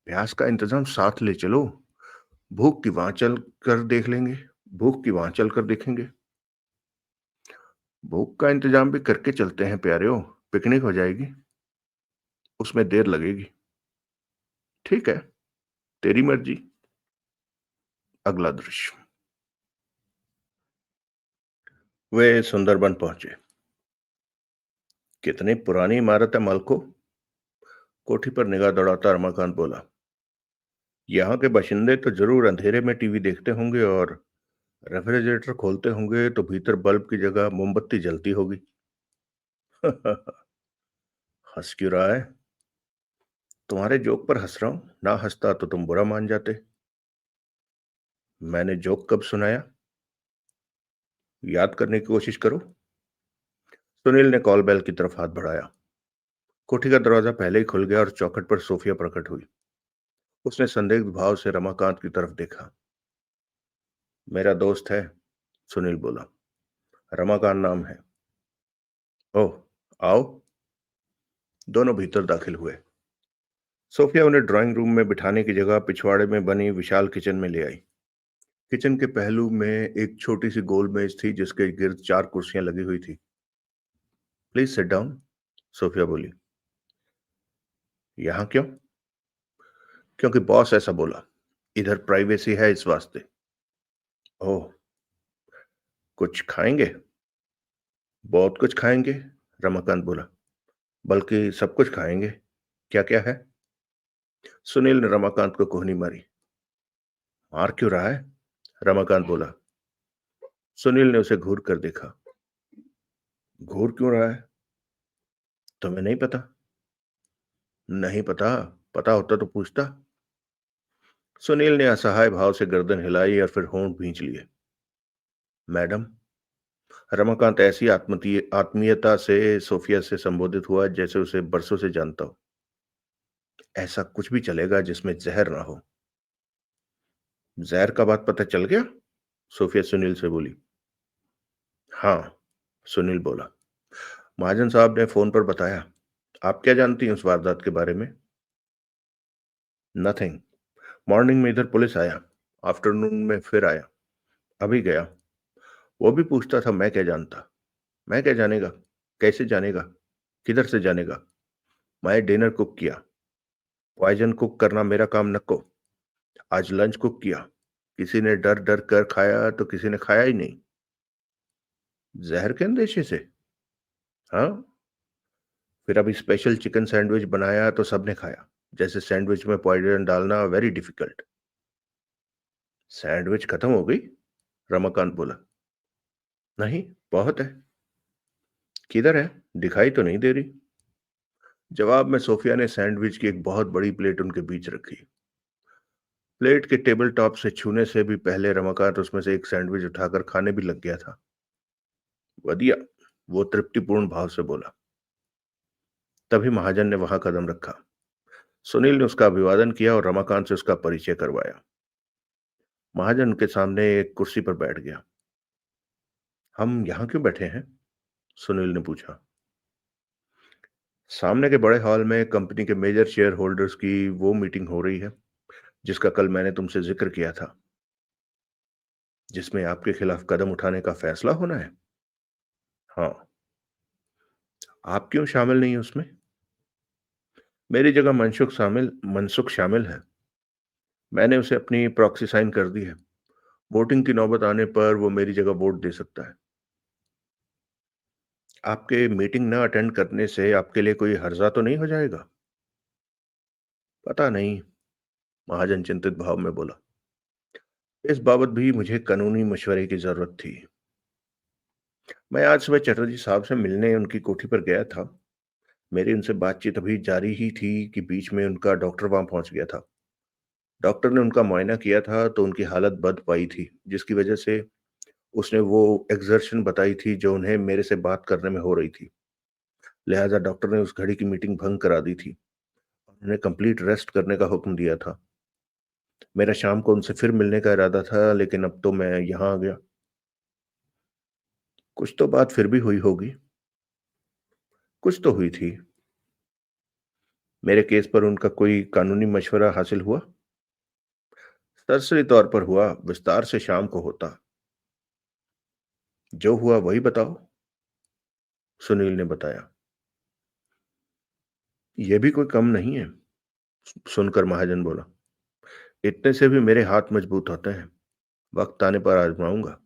प्यास का इंतजाम साथ ले चलो। भूख की वहां चल कर देख लेंगे। भूख की वहां चल कर देखेंगे। भूख का इंतजाम भी करके चलते हैं प्यारे। पिकनिक हो जाएगी। उसमें देर लगेगी। ठीक है, तेरी मर्जी। अगला दृश्य। वे सुंदरबन पहुंचे। कितनी पुरानी इमारत है मालको। कोठी पर निगाह दौड़ाता रमाकांत बोला। यहाँ के बाशिंदे तो जरूर अंधेरे में टीवी देखते होंगे और रेफ्रिजरेटर खोलते होंगे तो भीतर बल्ब की जगह मोमबत्ती जलती होगी। हंस क्यों रहा है? तुम्हारे जोक पर हंस रहा हूं। ना हंसता तो तुम बुरा मान जाते। मैंने जोक कब सुनाया? याद करने की कोशिश करो। सुनील ने कॉल बेल की तरफ हाथ बढ़ाया। कोठी का दरवाजा पहले ही खुल गया और चौखट पर सोफिया प्रकट हुई। उसने संदिग्ध भाव से रमाकांत की तरफ देखा। मेरा दोस्त है, सुनील बोला। रमाकांत नाम है। ओह, आओ। दोनों भीतर दाखिल हुए। सोफिया उन्हें ड्राइंग रूम में बिठाने की जगह पिछवाड़े में बनी विशाल किचन में ले आई। किचन के पहलू में एक छोटी सी गोल मेज थी, जिसके गिर्द 4 कुर्सियां लगी हुई थी। प्लीज सिट डाउन, सोफिया बोली। यहां क्यों? क्योंकि बॉस ऐसा बोला। इधर प्राइवेसी है, इस वास्ते। ओह, कुछ खाएंगे? बहुत कुछ खाएंगे, रमाकांत बोला। बल्कि सब कुछ खाएंगे। क्या क्या है? सुनील ने रमाकांत को कोहनी मारी। मार क्यों रहा है? रमाकांत बोला। सुनील ने उसे घूर कर देखा। घूर क्यों रहा है? तुम्हें नहीं पता? नहीं पता। पता होता तो पूछता। सुनील ने असहाय भाव से गर्दन हिलाई और फिर होंठ भींच लिए। मैडम। रमाकांत ऐसी आत्मीयता से सोफिया से संबोधित हुआ जैसे उसे बरसों से जानता हो। ऐसा कुछ भी चलेगा जिसमें जहर ना हो। जहर का बात पता चल गया? सोफिया सुनील से बोली। हाँ, सुनील बोला। महाजन साहब ने फोन पर बताया। आप क्या जानती हैं उस वारदात के बारे में? नथिंग। मॉर्निंग में इधर पुलिस आया, आफ्टरनून में फिर आया, अभी गया। वो भी पूछता था मैं क्या जानता? मैं क्या जानेगा? कैसे जानेगा? किधर से जानेगा? मैं डिनर कुक किया। पॉइज़न कुक करना मेरा काम नको। आज लंच कुक किया। किसी ने डर-डर कर खाया तो किसी ने खाया ही नहीं। ज़हर के अंदेशे से? हाँ, फिर अभी स्पेशल चिकन सैंडविच बनाया तो सबने खाया। जैसे सैंडविच में पॉइज़न डालना वेरी डिफिकल्ट। सैंडविच खत्म हो गई? रमाकांत बोला। नहीं, बहुत है। किधर है? दिखाई तो नहीं दे रही। जवाब में सोफिया ने सैंडविच की एक बहुत बड़ी प्लेट उनके बीच रखी। प्लेट के टेबल टॉप से छूने से भी पहले रमाकांत उसमें से एक सैंडविच उठाकर खाने भी लग गया था। वधिया, वो तृप्तिपूर्ण भाव से बोला। तभी महाजन ने वहां कदम रखा। सुनील ने उसका अभिवादन किया और रमाकांत से उसका परिचय करवाया। महाजन उनके सामने एक कुर्सी पर बैठ गया। हम यहाँ क्यों बैठे हैं? सुनील ने पूछा। सामने के बड़े हॉल में कंपनी के मेजर शेयर होल्डर्स की वो मीटिंग हो रही है जिसका कल मैंने तुमसे जिक्र किया था, जिसमें आपके खिलाफ कदम उठाने का फैसला होना है। हाँ। आप क्यों शामिल नहीं हैं उसमें? मेरी जगह मनसुख शामिल है। मैंने उसे अपनी प्रॉक्सी साइन कर दी है। वोटिंग की नौबत आने पर वो मेरी जगह वोट दे सकता है। आपके मीटिंग न अटेंड करने से आपके लिए कोई हर्जा तो नहीं हो जाएगा? पता नहीं, महाजन चिंतित भाव में बोला। इस बाबत भी मुझे कानूनी मशवरे की जरूरत थी। मैं आज सुबह चटर्जी साहब से मिलने उनकी कोठी पर गया था। मेरी उनसे बातचीत अभी जारी ही थी कि बीच में उनका डॉक्टर वहां पहुंच गया था। डॉक्टर ने उनका मुआयना किया था तो उनकी हालत बद पाई थी, जिसकी वजह से उसने वो एक्सर्शन बताई थी जो उन्हें मेरे से बात करने में हो रही थी। लिहाजा डॉक्टर ने उस घड़ी की मीटिंग भंग करा दी थी। उन्हें कंप्लीट रेस्ट करने का हुक्म दिया था। मेरा शाम को उनसे फिर मिलने का इरादा था, लेकिन अब तो मैं यहाँ आ गया। कुछ तो बात फिर भी हुई होगी। कुछ तो हुई थी। मेरे केस पर उनका कोई कानूनी मशवरा हासिल हुआ? सरसरी तौर पर हुआ, विस्तार से शाम को होता। जो हुआ वही बताओ, सुनील ने बताया। यह भी कोई कम नहीं है, सुनकर महाजन बोला। इतने से भी मेरे हाथ मजबूत होते हैं। वक्त आने पर आजमाऊंगा।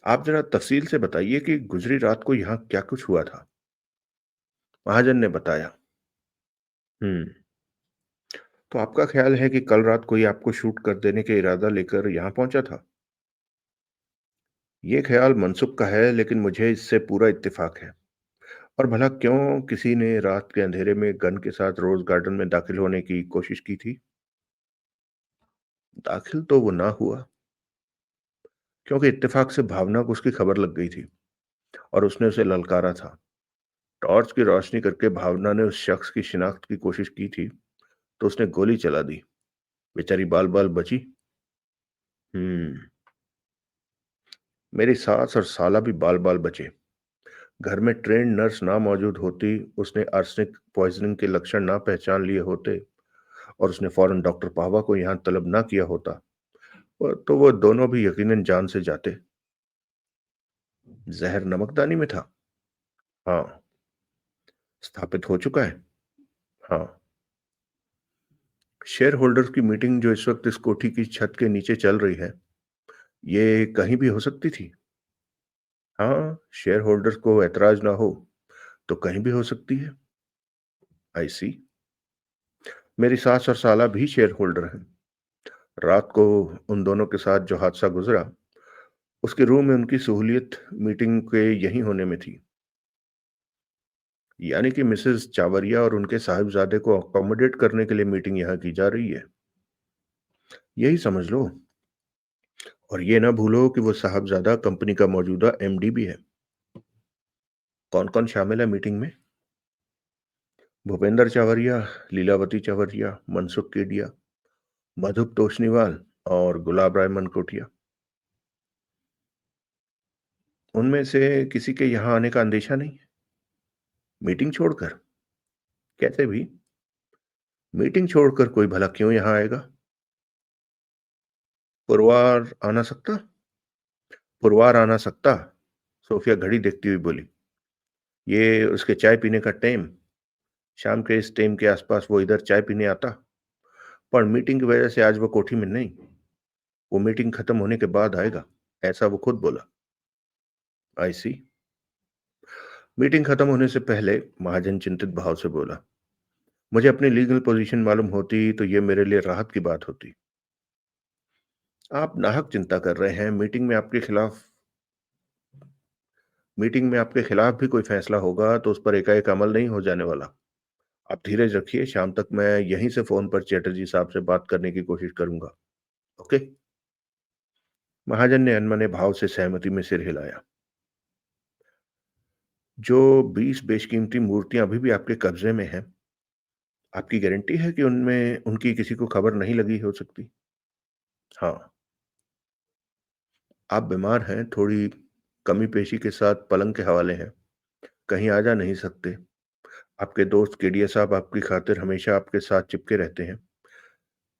आप जरा तफसील से बताइए कि गुजरी रात को यहाँ क्या कुछ हुआ था। महाजन ने बताया। हम्म। तो आपका ख्याल है कि कल रात कोई आपको शूट कर देने के इरादा लेकर यहाँ पहुंचा था? ये ख्याल मनसुख का है, लेकिन मुझे इससे पूरा इत्तेफाक है। और भला क्यों किसी ने रात के अंधेरे में गन के साथ रोज गार्डन में दाखिल होने की कोशिश की थी? दाखिल तो वो ना हुआ, क्योंकि इत्तेफाक से भावना को उसकी खबर लग गई थी और उसने उसे ललकारा था। टॉर्च की रोशनी करके भावना ने उस शख्स की शिनाख्त की कोशिश की थी, तो उसने गोली चला दी। बेचारी बाल बाल बची। हम्म। मेरी सास और साला भी बाल बाल बचे। घर में ट्रेंड नर्स ना मौजूद होती, उसने आर्सेनिक पॉइजनिंग के लक्षण ना पहचान लिए होते और उसने फौरन डॉक्टर पावा को यहाँ तलब ना किया होता, तो वो दोनों भी यकीनन जान से जाते। जहर नमकदानी में था? हाँ। स्थापित हो चुका है? हाँ। शेयर होल्डर्स की मीटिंग जो इस वक्त इस कोठी की छत के नीचे चल रही है, ये कहीं भी हो सकती थी। हाँ, शेयर होल्डर्स को ऐतराज ना हो तो कहीं भी हो सकती है। आई सी। मेरी सास और साला भी शेयर होल्डर हैं। रात को उन दोनों के साथ जो हादसा गुजरा, उसके रूम में उनकी सहूलियत मीटिंग के यहीं होने में थी। यानी कि मिसेस चावरिया और उनके साहिबजादे को अकोमोडेट करने के लिए मीटिंग यहाँ की जा रही है, यही समझ लो। और ये ना भूलो कि वो साहबजादा कंपनी का मौजूदा एमडी भी है। कौन कौन शामिल है मीटिंग में? भूपेंद्र चावरिया, लीलावती चावरिया, मनसुख केडिया, मधुप तोशनीवाल और गुलाब राय मनकोटिया। उनमें से किसी के यहाँ आने का अंदेशा नहीं? मीटिंग छोड़कर? कैसे भी? मीटिंग छोड़कर कोई भला क्यों यहाँ आएगा? पुरवार आना सकता? पुरवार आना सकता? सोफिया घड़ी देखती हुई बोली। ये उसके चाय पीने का टाइम। शाम के इस टाइम के आसपास वो इधर चाय पीने आता। पर मीटिंग की वजह से आज वो कोठी में नहीं। वो मीटिंग खत्म होने के बाद आएगा, ऐसा वो खुद बोला। आई सी। मीटिंग खत्म होने से पहले महाजन चिंतित भाव से बोला, मुझे अपनी लीगल पोजीशन मालूम होती तो ये मेरे लिए राहत की बात होती। आप नाहक चिंता कर रहे हैं। मीटिंग में आपके खिलाफ भी कोई फैसला होगा तो उस पर एकाएक अमल नहीं हो जाने वाला। आप धीरज रखिए, शाम तक मैं यहीं से फोन पर चैटर्जी साहब से बात करने की कोशिश करूंगा। ओके। महाजन ने अनमने भाव से सहमति में सिर हिलाया। जो 20 बेशकीमती मूर्तियां अभी भी आपके कब्जे में हैं, आपकी गारंटी है कि उनमें उनकी किसी को खबर नहीं लगी हो सकती? हाँ। आप बीमार हैं, थोड़ी कमी पेशी के साथ पलंग के हवाले हैं, कहीं आ जा नहीं सकते। आपके दोस्त केडिया साहब आपकी खातिर हमेशा आपके साथ चिपके रहते हैं।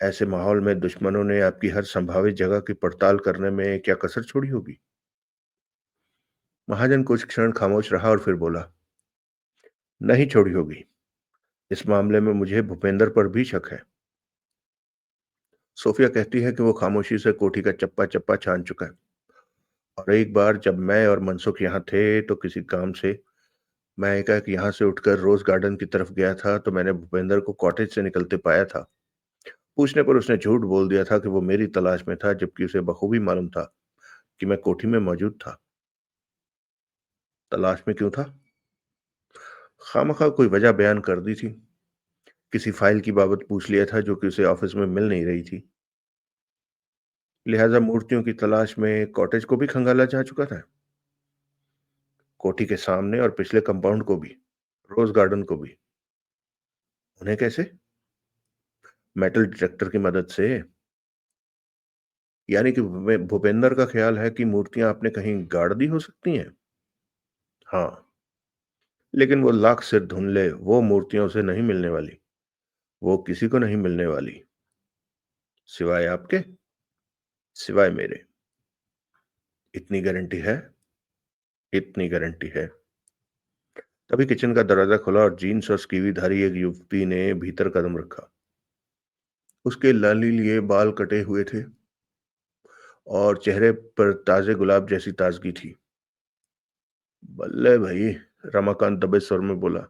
ऐसे माहौल में दुश्मनों ने आपकी हर संभावित जगह की पड़ताल करने में क्या कसर छोड़ी होगी? महाजन कुछ क्षण खामोश रहा और फिर बोला, नहीं छोड़ी होगी। इस मामले में मुझे भूपेंद्र पर भी शक है। सोफिया कहती है कि वो खामोशी से कोठी का चप्पा चप्पा छान चुका है। और एक बार जब मैं और मनसुख यहाँ थे तो किसी काम से मैं एकाएक यहाँ से उठकर रोज गार्डन की तरफ गया था तो मैंने भूपेंद्र को कॉटेज से निकलते पाया था। पूछने पर उसने झूठ बोल दिया था कि वो मेरी तलाश में था, जबकि उसे बखूबी मालूम था कि मैं कोठी में मौजूद था। तलाश में क्यों था? खामखा कोई वजह बयान कर दी थी। किसी फाइल की बाबत पूछ लिया था जो कि उसे ऑफिस में मिल नहीं रही थी। लिहाजा मूर्तियों की तलाश में कॉटेज को भी खंगाला जा चुका था। कोठी के सामने और पिछले कंपाउंड को भी, रोज गार्डन को भी। उन्हें कैसे? मेटल डिटेक्टर की मदद से। यानी कि भूपेंद्र का ख्याल है कि मूर्तियां आपने कहीं गाड़ दी हो सकती हैं। हाँ। लेकिन वो लाख सिर ढूंढ ले, वो मूर्तियों से नहीं मिलने वाली। वो किसी को नहीं मिलने वाली। सिवाय आपके। सिवाय मेरे। इतनी गारंटी है? इतनी गारंटी है। तभी किचन का दरवाजा खुला और जीन्स और स्कीवी धारी एक युवती ने भीतर कदम रखा। उसके लाली लिए बाल कटे हुए थे और चेहरे पर ताजे गुलाब जैसी ताजगी थी। बल्ले भाई, रमाकांत दबे स्वर में बोला।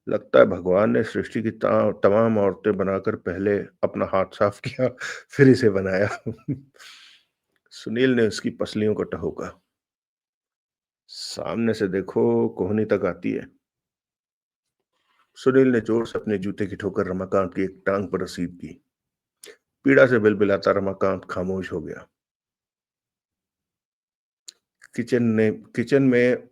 लगता है भगवान ने सृष्टि की तमाम औरतें बनाकर पहले अपना हाथ साफ किया, फिर इसे बनाया। सुनील ने उसकी पसलियों को टहोका। सामने से देखो, कोहनी तक आती है। सुनील ने जोर से अपने जूते की ठोकर रमाकांत की एक टांग पर रसीद की। पीड़ा से बिलबिलाता रमाकांत खामोश हो गया। किचन में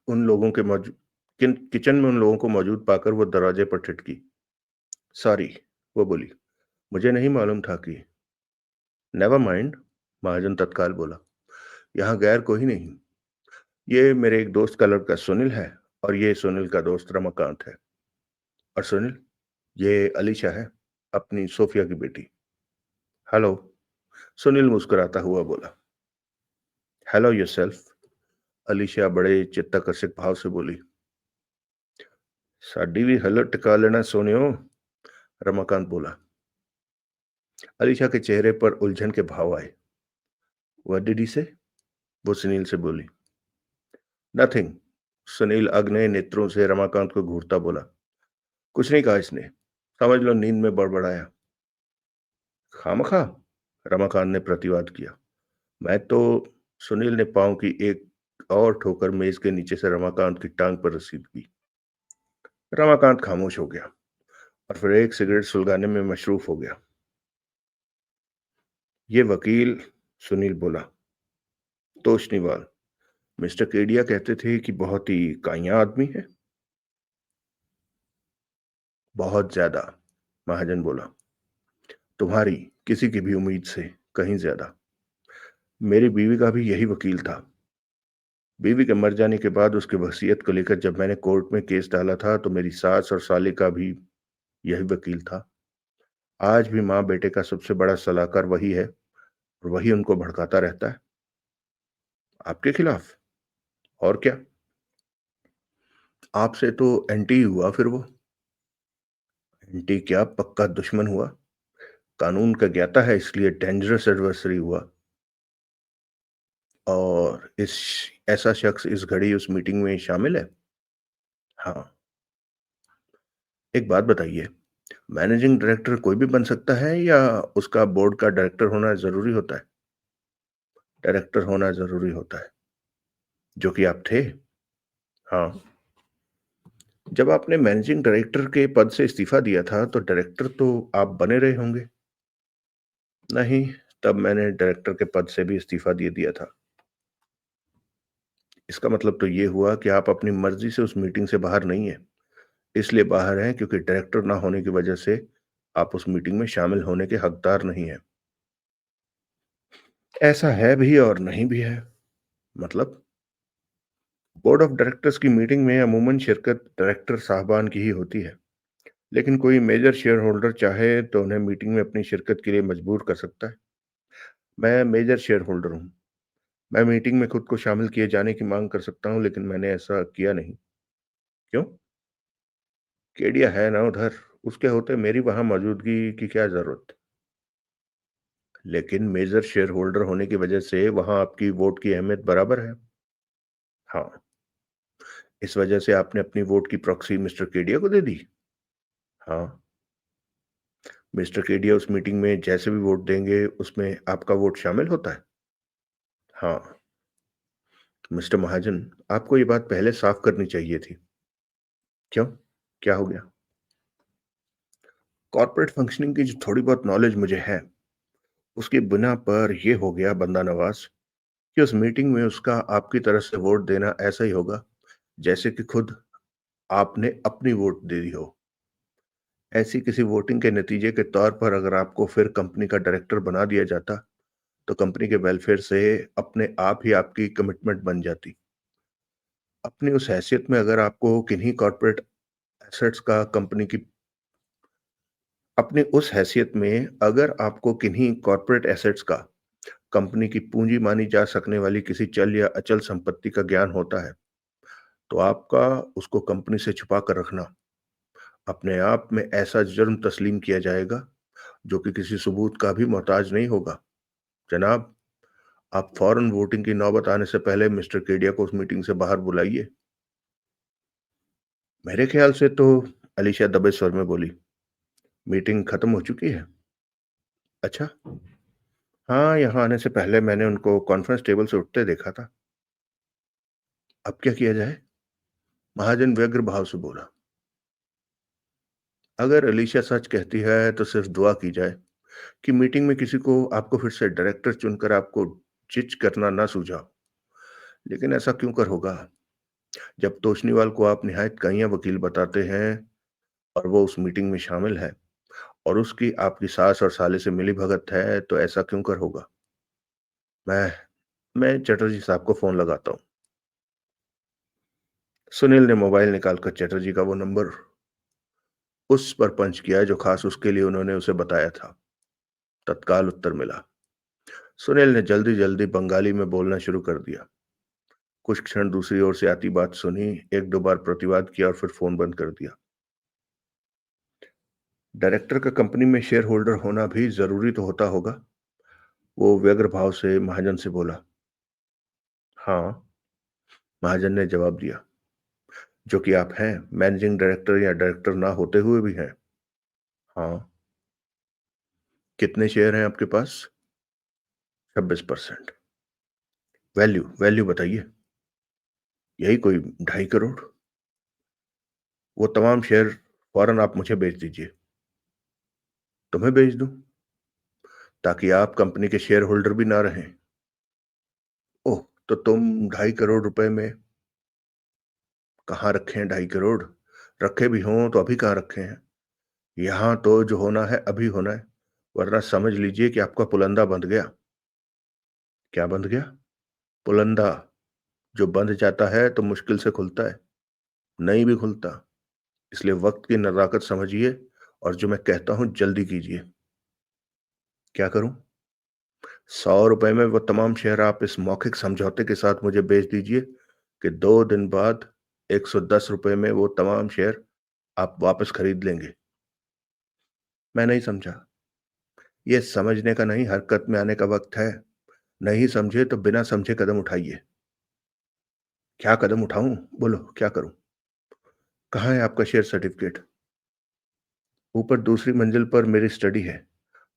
उन लोगों के मौजूद किचन में उन लोगों को मौजूद पाकर वो दरवाजे पर ठिठकी। सॉरी, वो बोली। मुझे नहीं मालूम था कि। नेवर माइंड, महाजन तत्काल बोला। यहाँ गैर कोई नहीं। ये मेरे एक दोस्त का लड़का सुनील है और ये सुनील का दोस्त रमाकांत है। और सुनील, ये अलीशा है, अपनी सोफिया की बेटी। हेलो। सुनील मुस्कुराता हुआ बोला। Hello yourself. अलीशा बड़े चित्ताकर्षक भाव से बोली। साडी भी हलत टिका लेना सोनियो, रमाकांत बोला। अलीशा के चेहरे पर उलझन के भाव आए। व्हाट डिड ही से? वो सुनील से बोली। नथिंग। सुनील अग्नि नेत्रों से रमाकांत को घूरता बोला। कुछ नहीं कहा इसने, समझ लो नींद में बड़बड़ाया। खामखा, रमाकांत ने प्रतिवाद किया। मैं तो। सुनील ने पांव की एक और ठोकर मेज के नीचे से रमाकांत की टांग पर रसीद की। रमाकांत खामोश हो गया और फिर एक सिगरेट सुलगाने में मशरूफ हो गया। ये वकील, सुनील बोला, तोशनीवाल, मिस्टर केडिया कहते थे कि बहुत ही काइया आदमी है। बहुत ज्यादा, महाजन बोला। तुम्हारी, किसी की भी उम्मीद से कहीं ज्यादा। मेरी बीवी का भी यही वकील था। बीवी के मर जाने के बाद उसकी वसीयत को लेकर जब मैंने कोर्ट में केस डाला था तो मेरी सास और साले का भी यही वकील था। आज भी माँ बेटे का सबसे बड़ा सलाहकार वही है और वही उनको भड़काता रहता है। आपके खिलाफ? और क्या? आपसे तो एंटी ही हुआ फिर वो। एंटी क्या, पक्का दुश्मन हुआ। कानून का ज्ञाता है इसलिए डेंजरस एडवर्सरी हुआ। और इस ऐसा शख्स इस घड़ी उस मीटिंग में शामिल है? हाँ। एक बात बताइए, मैनेजिंग डायरेक्टर कोई भी बन सकता है या उसका बोर्ड का डायरेक्टर होना ज़रूरी होता है? डायरेक्टर होना ज़रूरी होता है, जो कि आप थे? हाँ। जब आपने मैनेजिंग डायरेक्टर के पद से इस्तीफ़ा दिया था, तो डायरेक्टर तो आप बने रहे होंगे? नहीं, तब मैंने डायरेक्टर के पद से भी इस्तीफ़ा दे दिया था। इसका मतलब तो ये हुआ कि आप अपनी मर्ज़ी से उस मीटिंग से बाहर नहीं हैं। इसलिए बाहर हैं क्योंकि डायरेक्टर ना होने की वजह से आप उस मीटिंग में शामिल होने के हकदार नहीं हैं। ऐसा है भी और नहीं भी है। मतलब? बोर्ड ऑफ डायरेक्टर्स की मीटिंग में अमूमन शिरकत डायरेक्टर साहबान की ही होती है, लेकिन कोई मेजर शेयर होल्डर चाहे तो उन्हें मीटिंग में अपनी शिरकत के लिए मजबूर कर सकता है। मैं मेजर शेयर होल्डर हूँ। मैं मीटिंग में खुद को शामिल किए जाने की मांग कर सकता हूँ, लेकिन मैंने ऐसा किया नहीं। क्यों? केडिया है ना उधर, उसके होते मेरी वहां मौजूदगी की क्या जरूरत? लेकिन मेजर शेयर होल्डर होने की वजह से वहां आपकी वोट की अहमियत बराबर है। हाँ। इस वजह से आपने अपनी वोट की प्रॉक्सी मिस्टर केडिया को दे दी? हाँ। मिस्टर केडिया उस मीटिंग में जैसे भी वोट देंगे, उसमें आपका वोट शामिल होता है? हाँ। मिस्टर महाजन, आपको ये बात पहले साफ करनी चाहिए थी। क्यों? क्या हो गया? कॉर्पोरेट फंक्शनिंग की जो थोड़ी बहुत नॉलेज मुझे है, उसकी बिना पर ये हो गया बंदा नवाज कि उस मीटिंग में उसका आपकी तरफ से वोट देना ऐसा ही होगा, जैसे कि खुद आपने अपनी वोट दे दी हो। ऐसी किसी वोटिंग के नतीजे के तौर पर अगर आपको फिर कंपनी का डायरेक्टर बना दिया जाता, तो कंपनी के वेलफेयर से अपने आप ही आपकी कमिटमेंट बन जाती। अपनी उस हैसियत में अगर आपको किन्हीं कॉर्पोरेट एसेट्स का कंपनी की अपनी उस हैसियत में अगर आपको किन्हीं कॉर्पोरेट एसेट्स का कंपनी की पूंजी मानी जा सकने वाली किसी चल या अचल संपत्ति का ज्ञान होता है, तो आपका उसको कंपनी से छुपा कर रखना अपने आप में ऐसा जुर्म तस्लीम किया जाएगा, जो कि किसी सबूत का भी मोहताज नहीं होगा। जनाब, आप फौरन वोटिंग की नौबत आने से पहले मिस्टर केडिया को उस मीटिंग से बाहर बुलाइए। मेरे ख्याल से तो अलीशा दबे स्वर में बोली, मीटिंग खत्म हो चुकी है। अच्छा। हाँ, यहाँ आने से पहले मैंने उनको कॉन्फ्रेंस टेबल से उठते देखा था। अब क्या किया जाए? महाजन व्यग्र भाव से बोला। अगर अलीशा सच कहती है तो सिर्फ दुआ की जाए कि मीटिंग में किसी को आपको फिर से डायरेक्टर चुनकर आपको जिच करना ना सूझा। लेकिन ऐसा क्यों कर होगा? जब तोशनीवाल को आप निहायत कईयां वकील बताते हैं और वो उस मीटिंग में शामिल है और उसकी आपकी सास और साले से मिली भगत है, तो ऐसा क्यों कर होगा? मैं मैं चटर्जी साहब को फोन लगाता हूँ। सुनील ने मोबाइल निकालकर चटर्जी का वो नंबर उस पर पंच किया जो खास उसके लिए उन्होंने उसे बताया था। तत्काल उत्तर मिला। सुनील ने जल्दी जल्दी बंगाली में बोलना शुरू कर दिया। कुछ क्षण दूसरी ओर से आती बात सुनी, एक दो बार प्रतिवाद किया और फिर फोन बंद कर दिया। डायरेक्टर का कंपनी में शेयर होल्डर होना भी जरूरी तो होता होगा? वो व्यग्र भाव से महाजन से बोला। हाँ, महाजन ने जवाब दिया, जो कि आप हैं, मैनेजिंग डायरेक्टर या डायरेक्टर ना होते हुए भी हैं। हाँ। कितने शेयर हैं आपके पास? 26%। वैल्यू वैल्यू बताइए। यही कोई 2.5 करोड़। वो तमाम शेयर फौरन आप मुझे बेच दीजिए। तुम्हें बेच दूं? ताकि आप कंपनी के शेयर होल्डर भी ना रहें। ओह, तो तुम 2.5 करोड़ रुपए में कहाँ रखे हैं? 2.5 करोड़ रखे भी हों तो अभी कहाँ रखे हैं? यहाँ तो जो होना है अभी होना है, वरना समझ लीजिए कि आपका पुलंदा बंध गया। क्या बंध गया? पुलंदा। जो बंध जाता है तो मुश्किल से खुलता है, नहीं भी खुलता। इसलिए वक्त की नज़ाकत समझिए और जो मैं कहता हूँ जल्दी कीजिए। क्या करूँ? ₹100 में वो तमाम शेयर आप इस मौखिक समझौते के साथ मुझे बेच दीजिए कि 2 दिन बाद ₹110 में वो तमाम शेयर आप वापस खरीद लेंगे। मैं नहीं समझा। ये समझने का नहीं, हरकत में आने का वक्त है। नहीं समझे तो बिना समझे कदम उठाइए। क्या कदम उठाऊँ? बोलो, क्या करूँ? कहाँ है आपका शेयर सर्टिफ़िकेट? ऊपर दूसरी मंजिल पर मेरी स्टडी है।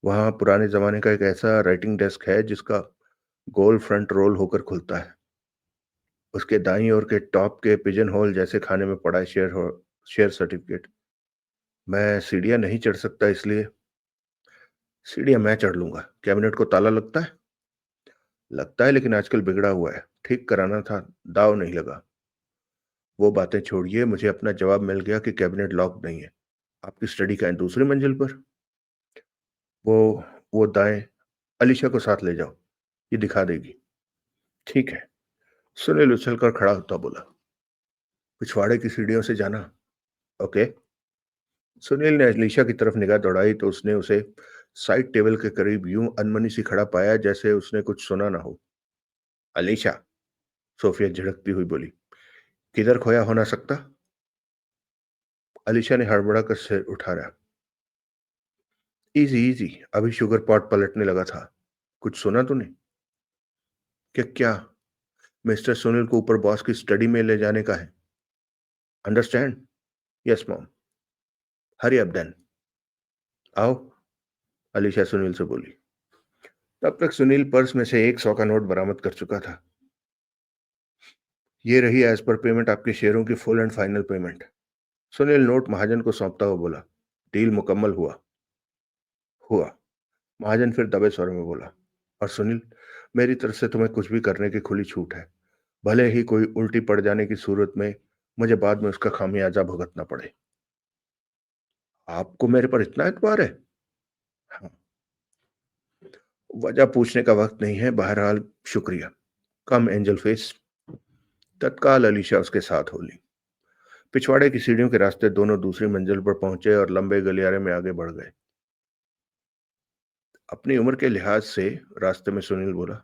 वहाँ पुराने ज़माने का एक ऐसा राइटिंग डेस्क है जिसका गोल फ्रंट रोल होकर खुलता है। उसके दाईं ओर के टॉप के पिजन होल जैसे खाने में पड़ा है शेयर सर्टिफ़िकेट। मैं सीढ़ियाँ नहीं चढ़ सकता इसलिए सीढ़ियाँ मैं चढ़ लूँगा। कैबिनेट को ताला लगता है? लगता है लेकिन आजकल बिगड़ा हुआ है। ठीक कराना था, दाँव नहीं लगा। वो बातें छोड़िए, मुझे अपना जवाब मिल गया कि कैबिनेट लॉक नहीं है। आपकी स्टडी का है दूसरी मंजिल पर? वो वो दाएँ अलीशा को साथ ले जाओ, ये दिखा देगी। ठीक है। सुनील उछलकर खड़ा होता बोला, पिछवाड़े की सीढ़ियों से जाना। ओके। सुनील ने अलीशा की तरफ निगाह दौड़ाई तो उसने उसे साइड टेबल के करीब यूं अनमनी सी खड़ा पाया जैसे उसने कुछ सुना ना हो। अलीशा, सोफिया झिड़कती हुई बोली, किधर खोया हो ना सकता? अलीशा ने हड़बड़ा कर सिर उठाया। इजी इजी, अभी शुगर पॉट पलटने लगा था। कुछ सुना तूने? क्या? मिस्टर सुनील को ऊपर बॉस की स्टडी में ले जाने का है। Understand? Yes mom. Hurry up then. आओ, अलीशा सुनील से बोली। तब तक सुनील पर्स में से 100 का नोट बरामद कर चुका था। ये रही एज पर पेमेंट आपके शेयरों की full and final payment. Sunil note Mahajan को सौंपता हुआ बोला, डील मुकम्मल हुआ। हुआ। महाजन फिर दबे स्वर में बोला, और सुनील, मेरी तरफ से तुम्हें कुछ भी करने की खुली छूट है, भले ही कोई उल्टी पड़ जाने की सूरत में मुझे बाद में उसका खामियाजा भुगतना पड़े। आपको मेरे पर इतना एतबार है? हाँ। वजह पूछने का वक्त नहीं है, बहरहाल शुक्रिया। कम एंजल फेस। तत्काल अलीशा उसके साथ हो ली। पिछवाड़े की सीढ़ियों के रास्ते दोनों दूसरी मंजिल पर पहुंचे और लंबे गलियारे में आगे बढ़ गए। अपनी उम्र के लिहाज से, रास्ते में सुनील बोला,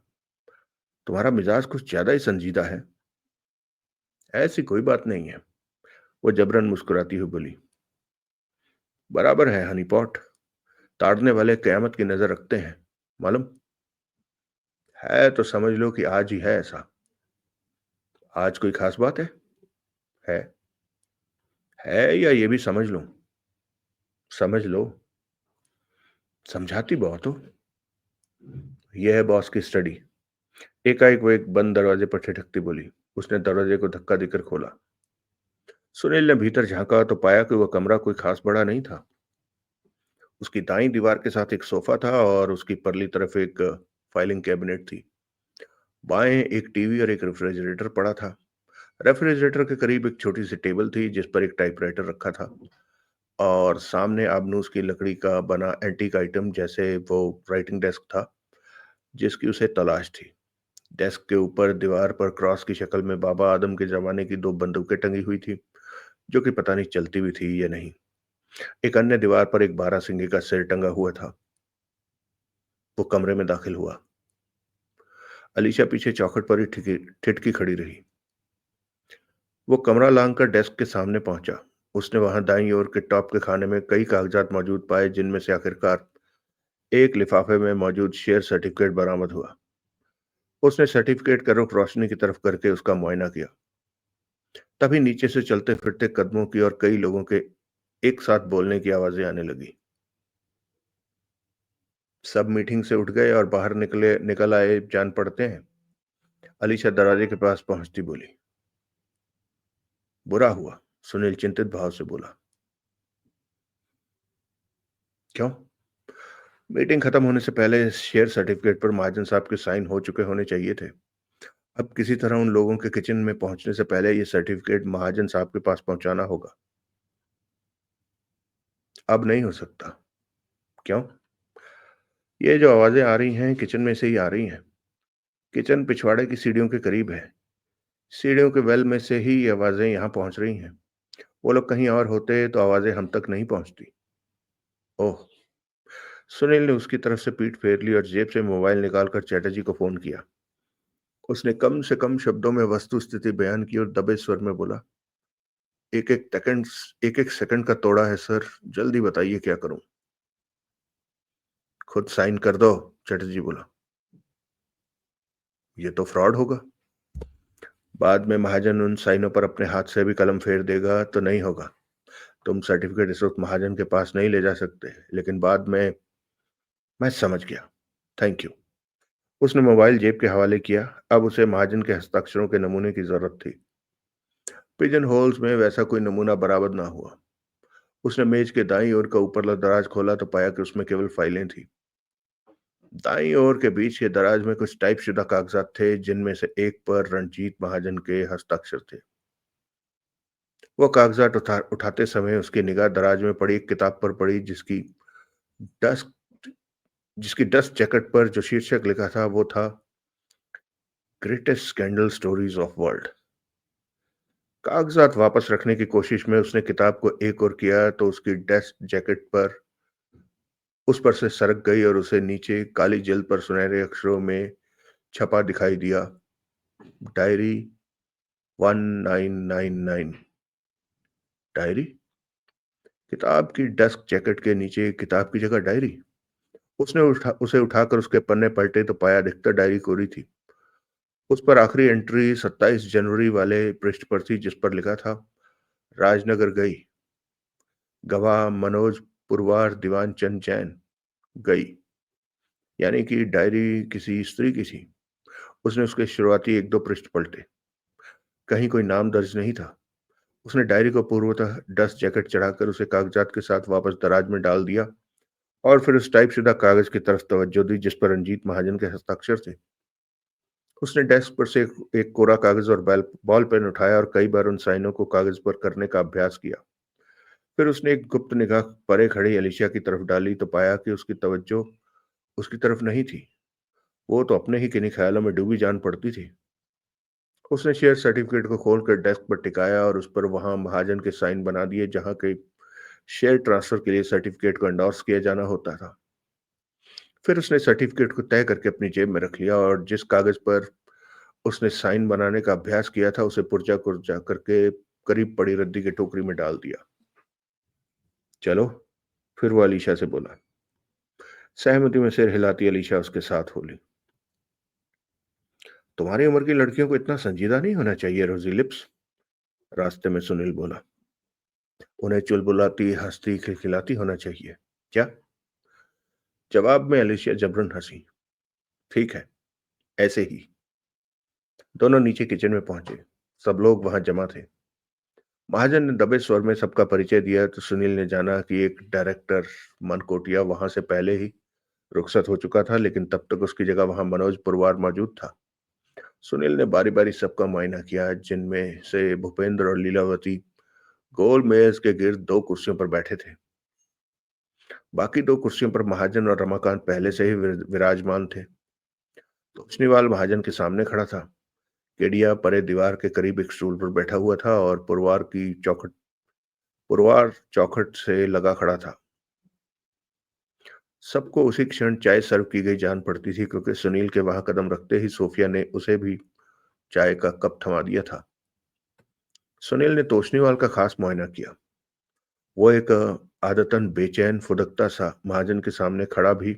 तुम्हारा मिजाज कुछ ज्यादा ही संजीदा है। ऐसी कोई बात नहीं है, वो जबरन मुस्कुराती हुई बोली। बराबर है हनी पॉट, ताड़ने वाले कयामत की नजर रखते हैं, मालूम है। तो समझ लो कि आज ही है ऐसा। आज कोई खास बात है है या ये भी समझ लूं? समझ लो। समझाती बहुत हो। यह है बॉस की स्टडी। एकाएक वो एक बंद दरवाजे पर ठिठकती बोली। उसने दरवाजे को धक्का देकर खोला। सुनील ने भीतर झांका तो पाया कि वह कमरा कोई खास बड़ा नहीं था। उसकी दाईं दीवार के साथ एक सोफा था और उसकी परली तरफ एक फाइलिंग कैबिनेट थी। बाएं एक टीवी और एक रेफ्रिजरेटर पड़ा था। रेफ्रिजरेटर के करीब एक छोटी सी टेबल थी जिस पर एक टाइपराइटर रखा था, और सामने आबनूस की लकड़ी का बना एंटीक आइटम जैसे वो राइटिंग डेस्क था जिसकी उसे तलाश थी। डेस्क के ऊपर दीवार पर क्रॉस की शक्ल में बाबा आदम के जमाने की 2 बंदूकें टंगी हुई थी, जो कि पता नहीं चलती भी थी या नहीं। एक अन्य दीवार पर एक बारहसिंगे का सिर टंगा हुआ था। वो कमरे में दाखिल हुआ। अलीशा पीछे चौखट पर ही ठिठकी खड़ी रही। वो कमरा लांघकर डेस्क के सामने पहुंचा। उसने वहां दाईं ओर के टॉप के खाने में कई कागजात मौजूद पाए जिनमें से आखिरकार एक लिफाफे में मौजूद शेयर सर्टिफिकेट बरामद हुआ। उसने सर्टिफिकेट का रुख रोशनी की तरफ करके उसका मुआयना किया। तभी नीचे से चलते फिरते कदमों की और कई लोगों के एक साथ बोलने की आवाजें आने लगी। सब मीटिंग से उठ गए और बाहर निकल आए जान पड़ते हैं। अलीशा दरवाजे के पास पहुंचती बोली। बुरा हुआ, सुनील चिंतित भाव से बोला। क्यों? मीटिंग खत्म होने से पहले शेयर सर्टिफिकेट पर महाजन साहब के साइन हो चुके होने चाहिए थे। अब किसी तरह उन लोगों के किचन में पहुंचने से पहले ये सर्टिफिकेट महाजन साहब के पास पहुंचाना होगा। अब नहीं हो सकता। क्यों? ये जो आवाजें आ रही हैं किचन में से ही आ रही हैं। किचन पिछवाड़े की सीढ़ियों के करीब है। सीढ़ियों के वेल में से ही ये आवाज़ें यहाँ पहुँच रही हैं। वो लोग कहीं और होते तो आवाज़ें हम तक नहीं पहुँचती। ओह! सुनील ने उसकी तरफ से फेर ली और जेब से मोबाइल निकालकर चैटर्जी को फ़ोन किया। उसने कम से कम शब्दों में वस्तु स्थिति बयान की और दबे स्वर में बोला, एक-एक सेकंड का तोड़ा है सर, जल्दी बताइए क्या करूँ? खुद साइन कर दो, चटर्जी बोला। ये तो फ्रॉड होगा। बाद में महाजन उन साइनों पर अपने हाथ से भी कलम फेर देगा तो नहीं होगा। तुम सर्टिफिकेट इस वक्त महाजन के पास नहीं ले जा सकते, लेकिन बाद में मैं समझ गया। Thank you. उसने मोबाइल जेब के हवाले किया। अब उसे महाजन के हस्ताक्षरों के नमूने की जरूरत थी। पिजन होल्स में वैसा कोई नमूना बरामद ना हुआ। उसने मेज के दाईं ओर का ऊपरला दराज खोला तो पाया कि उसमें केवल फाइलें थी। दाईं ओर के बीच के दराज में कुछ टाइपशुदा कागजात थे, जिनमें से एक पर रणजीत महाजन के हस्ताक्षर थे। वो कागजात उठाते समय उसकी निगाह दराज में पड़ी एक किताब पर पड़ी, डस्ट जिसकी डस्ट जैकेट पर जो शीर्षक लिखा था वो था greatest scandal stories of world. कागजात वापस रखने की कोशिश में उसने किताब को एक और किया तो उसकी डस्ट जैकेट पर उस पर से सरक गई और उसे नीचे काली जल्द पर सुनहरे अक्षरों में छपा दिखाई दिया, डायरी 1999। डायरी? किताब की डस्ट जैकेट के नीचे किताब की जगह डायरी। उसे उठाकर उसके पन्ने पलटे तो पाया अधिकतर डायरी कोरी थी। उस पर आखिरी एंट्री 27 जनवरी वाले पृष्ठ पर थी, जिस पर लिखा था, राजनगर गई, गवाह मनोज पुरवार दीवान चंद जैन। गई यानी कि डायरी किसी स्त्री की थी। उसने उसके शुरुआती एक दो पृष्ठ पलटे। कहीं कोई नाम दर्ज नहीं था। उसने डायरी को पूर्वतः डस्ट जैकेट चढ़ाकर उसे कागजात के साथ वापस दराज में डाल दिया और फिर उस टाइपशुदा कागज की तरफ तवज्जो दी जिस पर रंजीत महाजन के हस्ताक्षर थे। उसने डेस्क पर से एक कोरा कागज और बॉल पेन उठाया और कई बार उन साइनों को कागज पर करने का अभ्यास किया। फिर उसने एक गुप्त निगाह परे खड़ी अलीशा की तरफ डाली तो पाया कि उसकी तवज्जो उसकी तरफ नहीं थी। वो तो अपने ही किन्हीं ख्यालों में डूबी जान पड़ती थी। उसने शेयर सर्टिफिकेट को खोलकर डेस्क पर टिकाया और उस पर वहां महाजन के साइन बना दिए, जहां के शेयर ट्रांसफर के लिए सर्टिफिकेट को एंडोर्स किया जाना होता था। फिर उसने सर्टिफिकेट को तय करके अपनी जेब में रख लिया और जिस कागज पर उसने साइन बनाने का अभ्यास किया था उसे पुर्जा कुर्जा करके करीब पड़ी रद्दी की टोकरी में डाल दिया। चलो, फिर वो अलीशा से बोला। सहमति में सिर हिलाती अलीशा उसके साथ बोली, तुम्हारी उम्र की लड़कियों को इतना संजीदा नहीं होना चाहिए रोजी लिप्स। रास्ते में सुनील बोला, उन्हें चुलबुलाती हंसती खिलखिलाती होना चाहिए क्या? जवाब में अलीशिया जबरन हंसी। ठीक है, ऐसे ही। दोनों नीचे किचन में पहुंचे। सब लोग वहां जमा थे। महाजन ने दबे स्वर में सबका परिचय दिया तो सुनील ने जाना कि एक डायरेक्टर मनकोटिया वहां से पहले ही रुखसत हो चुका था, लेकिन तब तक उसकी जगह वहां मनोज पुरवार मौजूद था। सुनील ने बारी बारी सबका मुआयना किया, जिनमें से भूपेंद्र और लीलावती गोल मेज के गिर्द दो कुर्सियों पर बैठे थे। बाकी दो कुर्सियों पर महाजन और रमाकांत पहले से ही विराजमान थे। तोशनीवाल महाजन के सामने खड़ा था। केडिया परे दीवार के करीब एक स्टूल पर बैठा हुआ था और पुरवार चौखट से लगा खड़ा था। सबको उसी क्षण चाय सर्व की गई जान पड़ती थी, क्योंकि सुनील के वहां कदम रखते ही सोफिया ने उसे भी चाय का कप थमा दिया था। सुनील ने तोशनीवाल का खास मुआयना किया। वो एक आदतन बेचैन फुदकता सा महाजन के सामने खड़ा भी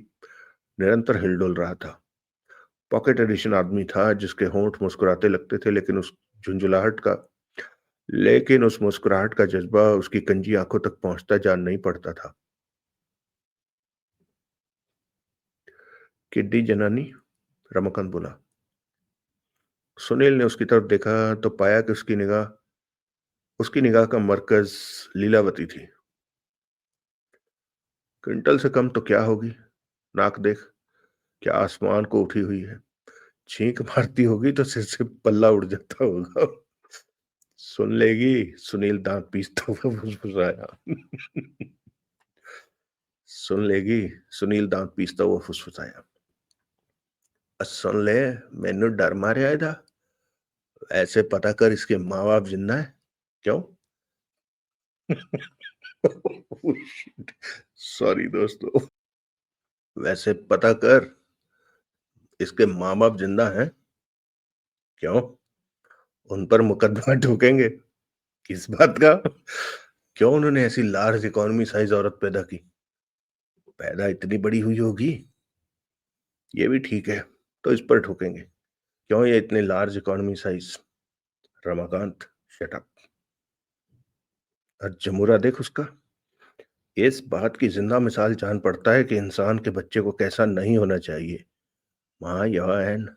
निरंतर हिलडुल रहा था। पॉकेट एडिशन आदमी था, जिसके होंठ मुस्कुराते लगते थे, लेकिन उस मुस्कुराहट का जज्बा उसकी कंजी आंखों तक पहुंचता जान नहीं पड़ता था। किड्डी जनानी, रमाकांत बोला। सुनील ने उसकी तरफ देखा तो पाया कि उसकी निगाह का मरकज लीलावती थी। क्विंटल से कम तो क्या होगी, नाक देख, क्या आसमान को उठी हुई है। छींक मारती होगी तो सिर से पल्ला उड़ जाता होगा। सुन लेगी, सुनील दांत पीसता हुआ फुसफुसाया। सुन लेगी, सुनील दांत पीसता हुआ फुसफुसाया। सुन ले, मैनू डर मारिया ਇਹਦਾ। ऐसे पता कर इसके माँ-बाप जिंदा हैं? क्यों? सॉरी दोस्तों। वैसे पता कर इसके माँ-बाप जिंदा हैं? क्यों? उन पर मुकदमा ठोकेंगे? किस बात का? क्यों उन्होंने ऐसी लार्ज इकॉनमी साइज औरत पैदा की? पैदा इतनी बड़ी हुई होगी? ये भी ठीक है, तो इस पर ठोकेंगे। क्यों ये इतने large economy size? Ramakant, shut up. और जमूरा देख उसका। इस बात की जिंदा मिसाल जान पड़ता है कि इंसान के बच्चे को कैसा नहीं होना चाहिए। माँ यौन,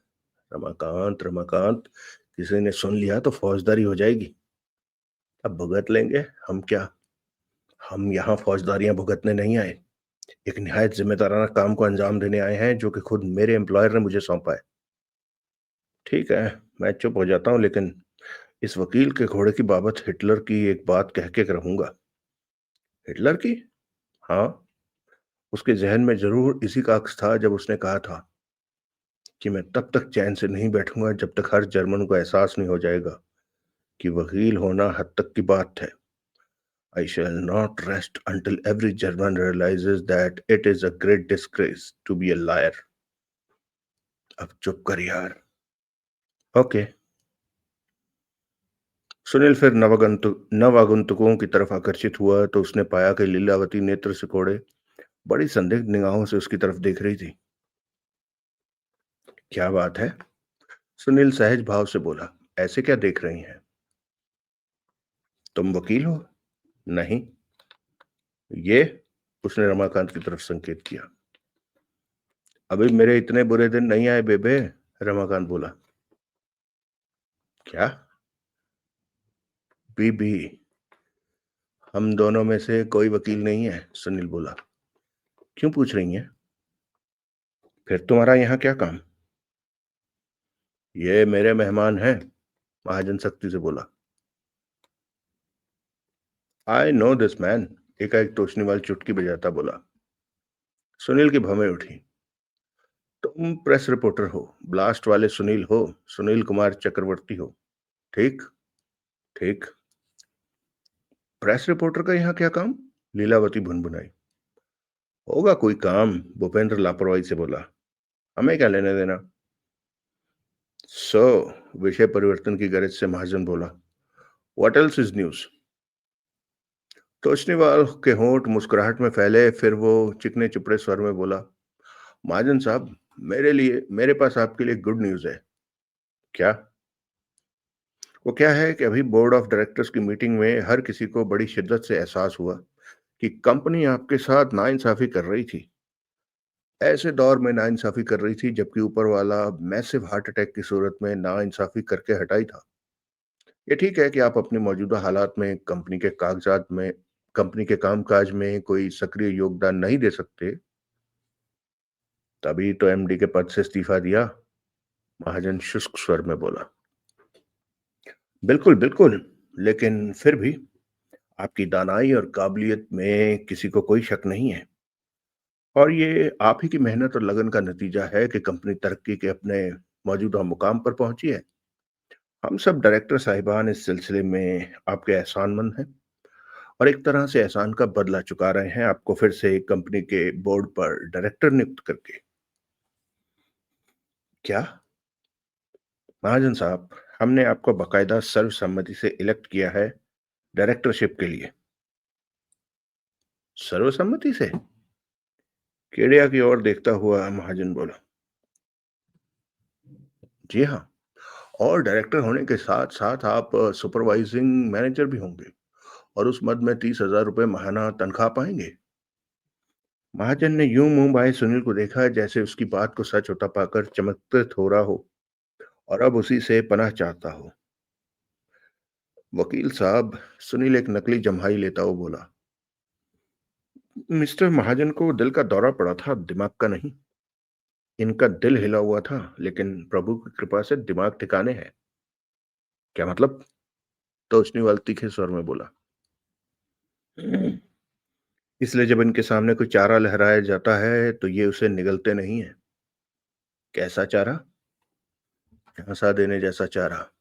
रमाकांत, रमाकांत, किसी ने सुन लिया तो फौजदारी हो जाएगी। अब भुगत लेंगे, हम क्या? हम यहाँ फौजदारियां भुगतने नहीं आए। एक निहायत जिम्मेदाराना काम को अंजाम देने आए हैं जो कि खुद मेरे एम्प्लॉयर ने मुझे सौंपा है। ठीक है, मैं चुप हो जाता हूँ, लेकिन इस वकील के घोड़े की बाबत हिटलर की एक बात कह के रहूंगा। हिटलर की? हाँ, उसके जहन में जरूर इसी का अक्स था जब उसने कहा था कि मैं तब तक चैन से नहीं बैठूंगा जब तक हर जर्मन को एहसास नहीं हो जाएगा कि वकील होना हद तक की बात है। I shall not rest until every German realizes that it is a great disgrace to be a liar. अब चुप कर यार। ओके। सुनील फिर नवागंतुकों की तरफ आकर्षित हुआ तो उसने पाया कि लीलावती नेत्र सिकोड़े बड़ी संदिग्ध निगाहों से उसकी तरफ देख रही थी। क्या बात है? सुनील सहज भाव से बोला। ऐसे क्या देख रही हैं? तुम वकील हो? नहीं। ये? उसने रमाकांत की तरफ संकेत किया। अभी मेरे इतने बुरे दिन नहीं आए बेबे, रमाकांत बोला। क्या? बीबी? हम दोनों में से कोई वकील नहीं है, सुनील बोला। क्यों पूछ रही हैं? फिर तुम्हारा यहाँ क्या काम? ये मेरे मेहमान हैं, महाजन सख्ती से बोला। आई नो दिस मैन, एकाएक तोशनीवाल चुटकी बजाता बोला। सुनील की भवें उठी। तुम प्रेस रिपोर्टर हो, ब्लास्ट वाले सुनील हो, सुनील कुमार चक्रवर्ती हो। ठीक? ठीक। प्रेस रिपोर्टर का यहाँ क्या काम? लीलावती भुनभुनाई। होगा कोई काम, भूपेंद्र लापरवाही से बोला। हमें क्या लेने देना? सो, विषय परिवर्तन की गरज से महाजन बोला। What else is news? Toshniwal के होंठ मुस्कुराहट में फैले, फिर वो चिकने चिपड़े स्वर में बोला। महाजन साहब, मेरे पास आपके लिए गुड न्यूज है। क्या? वो क्या है कि अभी बोर्ड ऑफ डायरेक्टर्स की मीटिंग में हर किसी को बड़ी शिद्दत से एहसास हुआ कि कंपनी आपके साथ नाइंसाफी कर रही थी। ऐसे दौर में नाइंसाफी कर रही थी जबकि ऊपर वाला मैसिव हार्ट अटैक की सूरत में नाइंसाफी करके हटाई था। ये ठीक है कि आप अपनी मौजूदा हालात में कंपनी के कामकाज में कोई सक्रिय योगदान नहीं दे सकते। तभी तो एमडी के पद से इस्तीफा दिया, महाजन शुष्क स्वर में बोला। बिल्कुल बिल्कुल, लेकिन फिर भी आपकी दानाई और काबिलियत में किसी को कोई शक नहीं है। और ये आप ही की मेहनत और लगन का नतीजा है कि कंपनी तरक्की के अपने मौजूदा मुकाम पर पहुंची है। हम सब डायरेक्टर साहिबान इस सिलसिले में आपके एहसानमंद हैं और एक तरह से एहसान का बदला चुका रहे हैं आपको फिर से कंपनी के बोर्ड पर डायरेक्टर नियुक्त करके। क्या? महाजन साहब, हमने आपको बाकायदा सर्वसम्मति से इलेक्ट किया है डायरेक्टरशिप के लिए। सर्वसम्मति से? केडिया की ओर देखता हुआ महाजन बोला। जी हाँ, और डायरेक्टर होने के साथ साथ आप सुपरवाइजिंग मैनेजर भी होंगे और उस मद में 30,000 रुपये महाना तनख्वाह पाएंगे। महाजन ने यूं मुंह बाए सुनील को देखा जैसे उसकी बात को सच होता पाकर चमत्कृत हो रहा हो और अब उसी से पनाह चाहता हो। वकील साहब, सुनील एक नकली जम्हाई लेता हुआ बोला। मिस्टर महाजन को दिल का दौरा पड़ा था, दिमाग का नहीं। इनका दिल हिला हुआ था, लेकिन प्रभु की कृपा से दिमाग ठिकाने है। क्या मतलब? तोशनीवाल तीखे स्वर में बोला। इसलिए जब इनके सामने कोई चारा लहराया जाता है तो ये उसे निगलते नहीं है। कैसा चारा? हंसा देने जैसा चारा।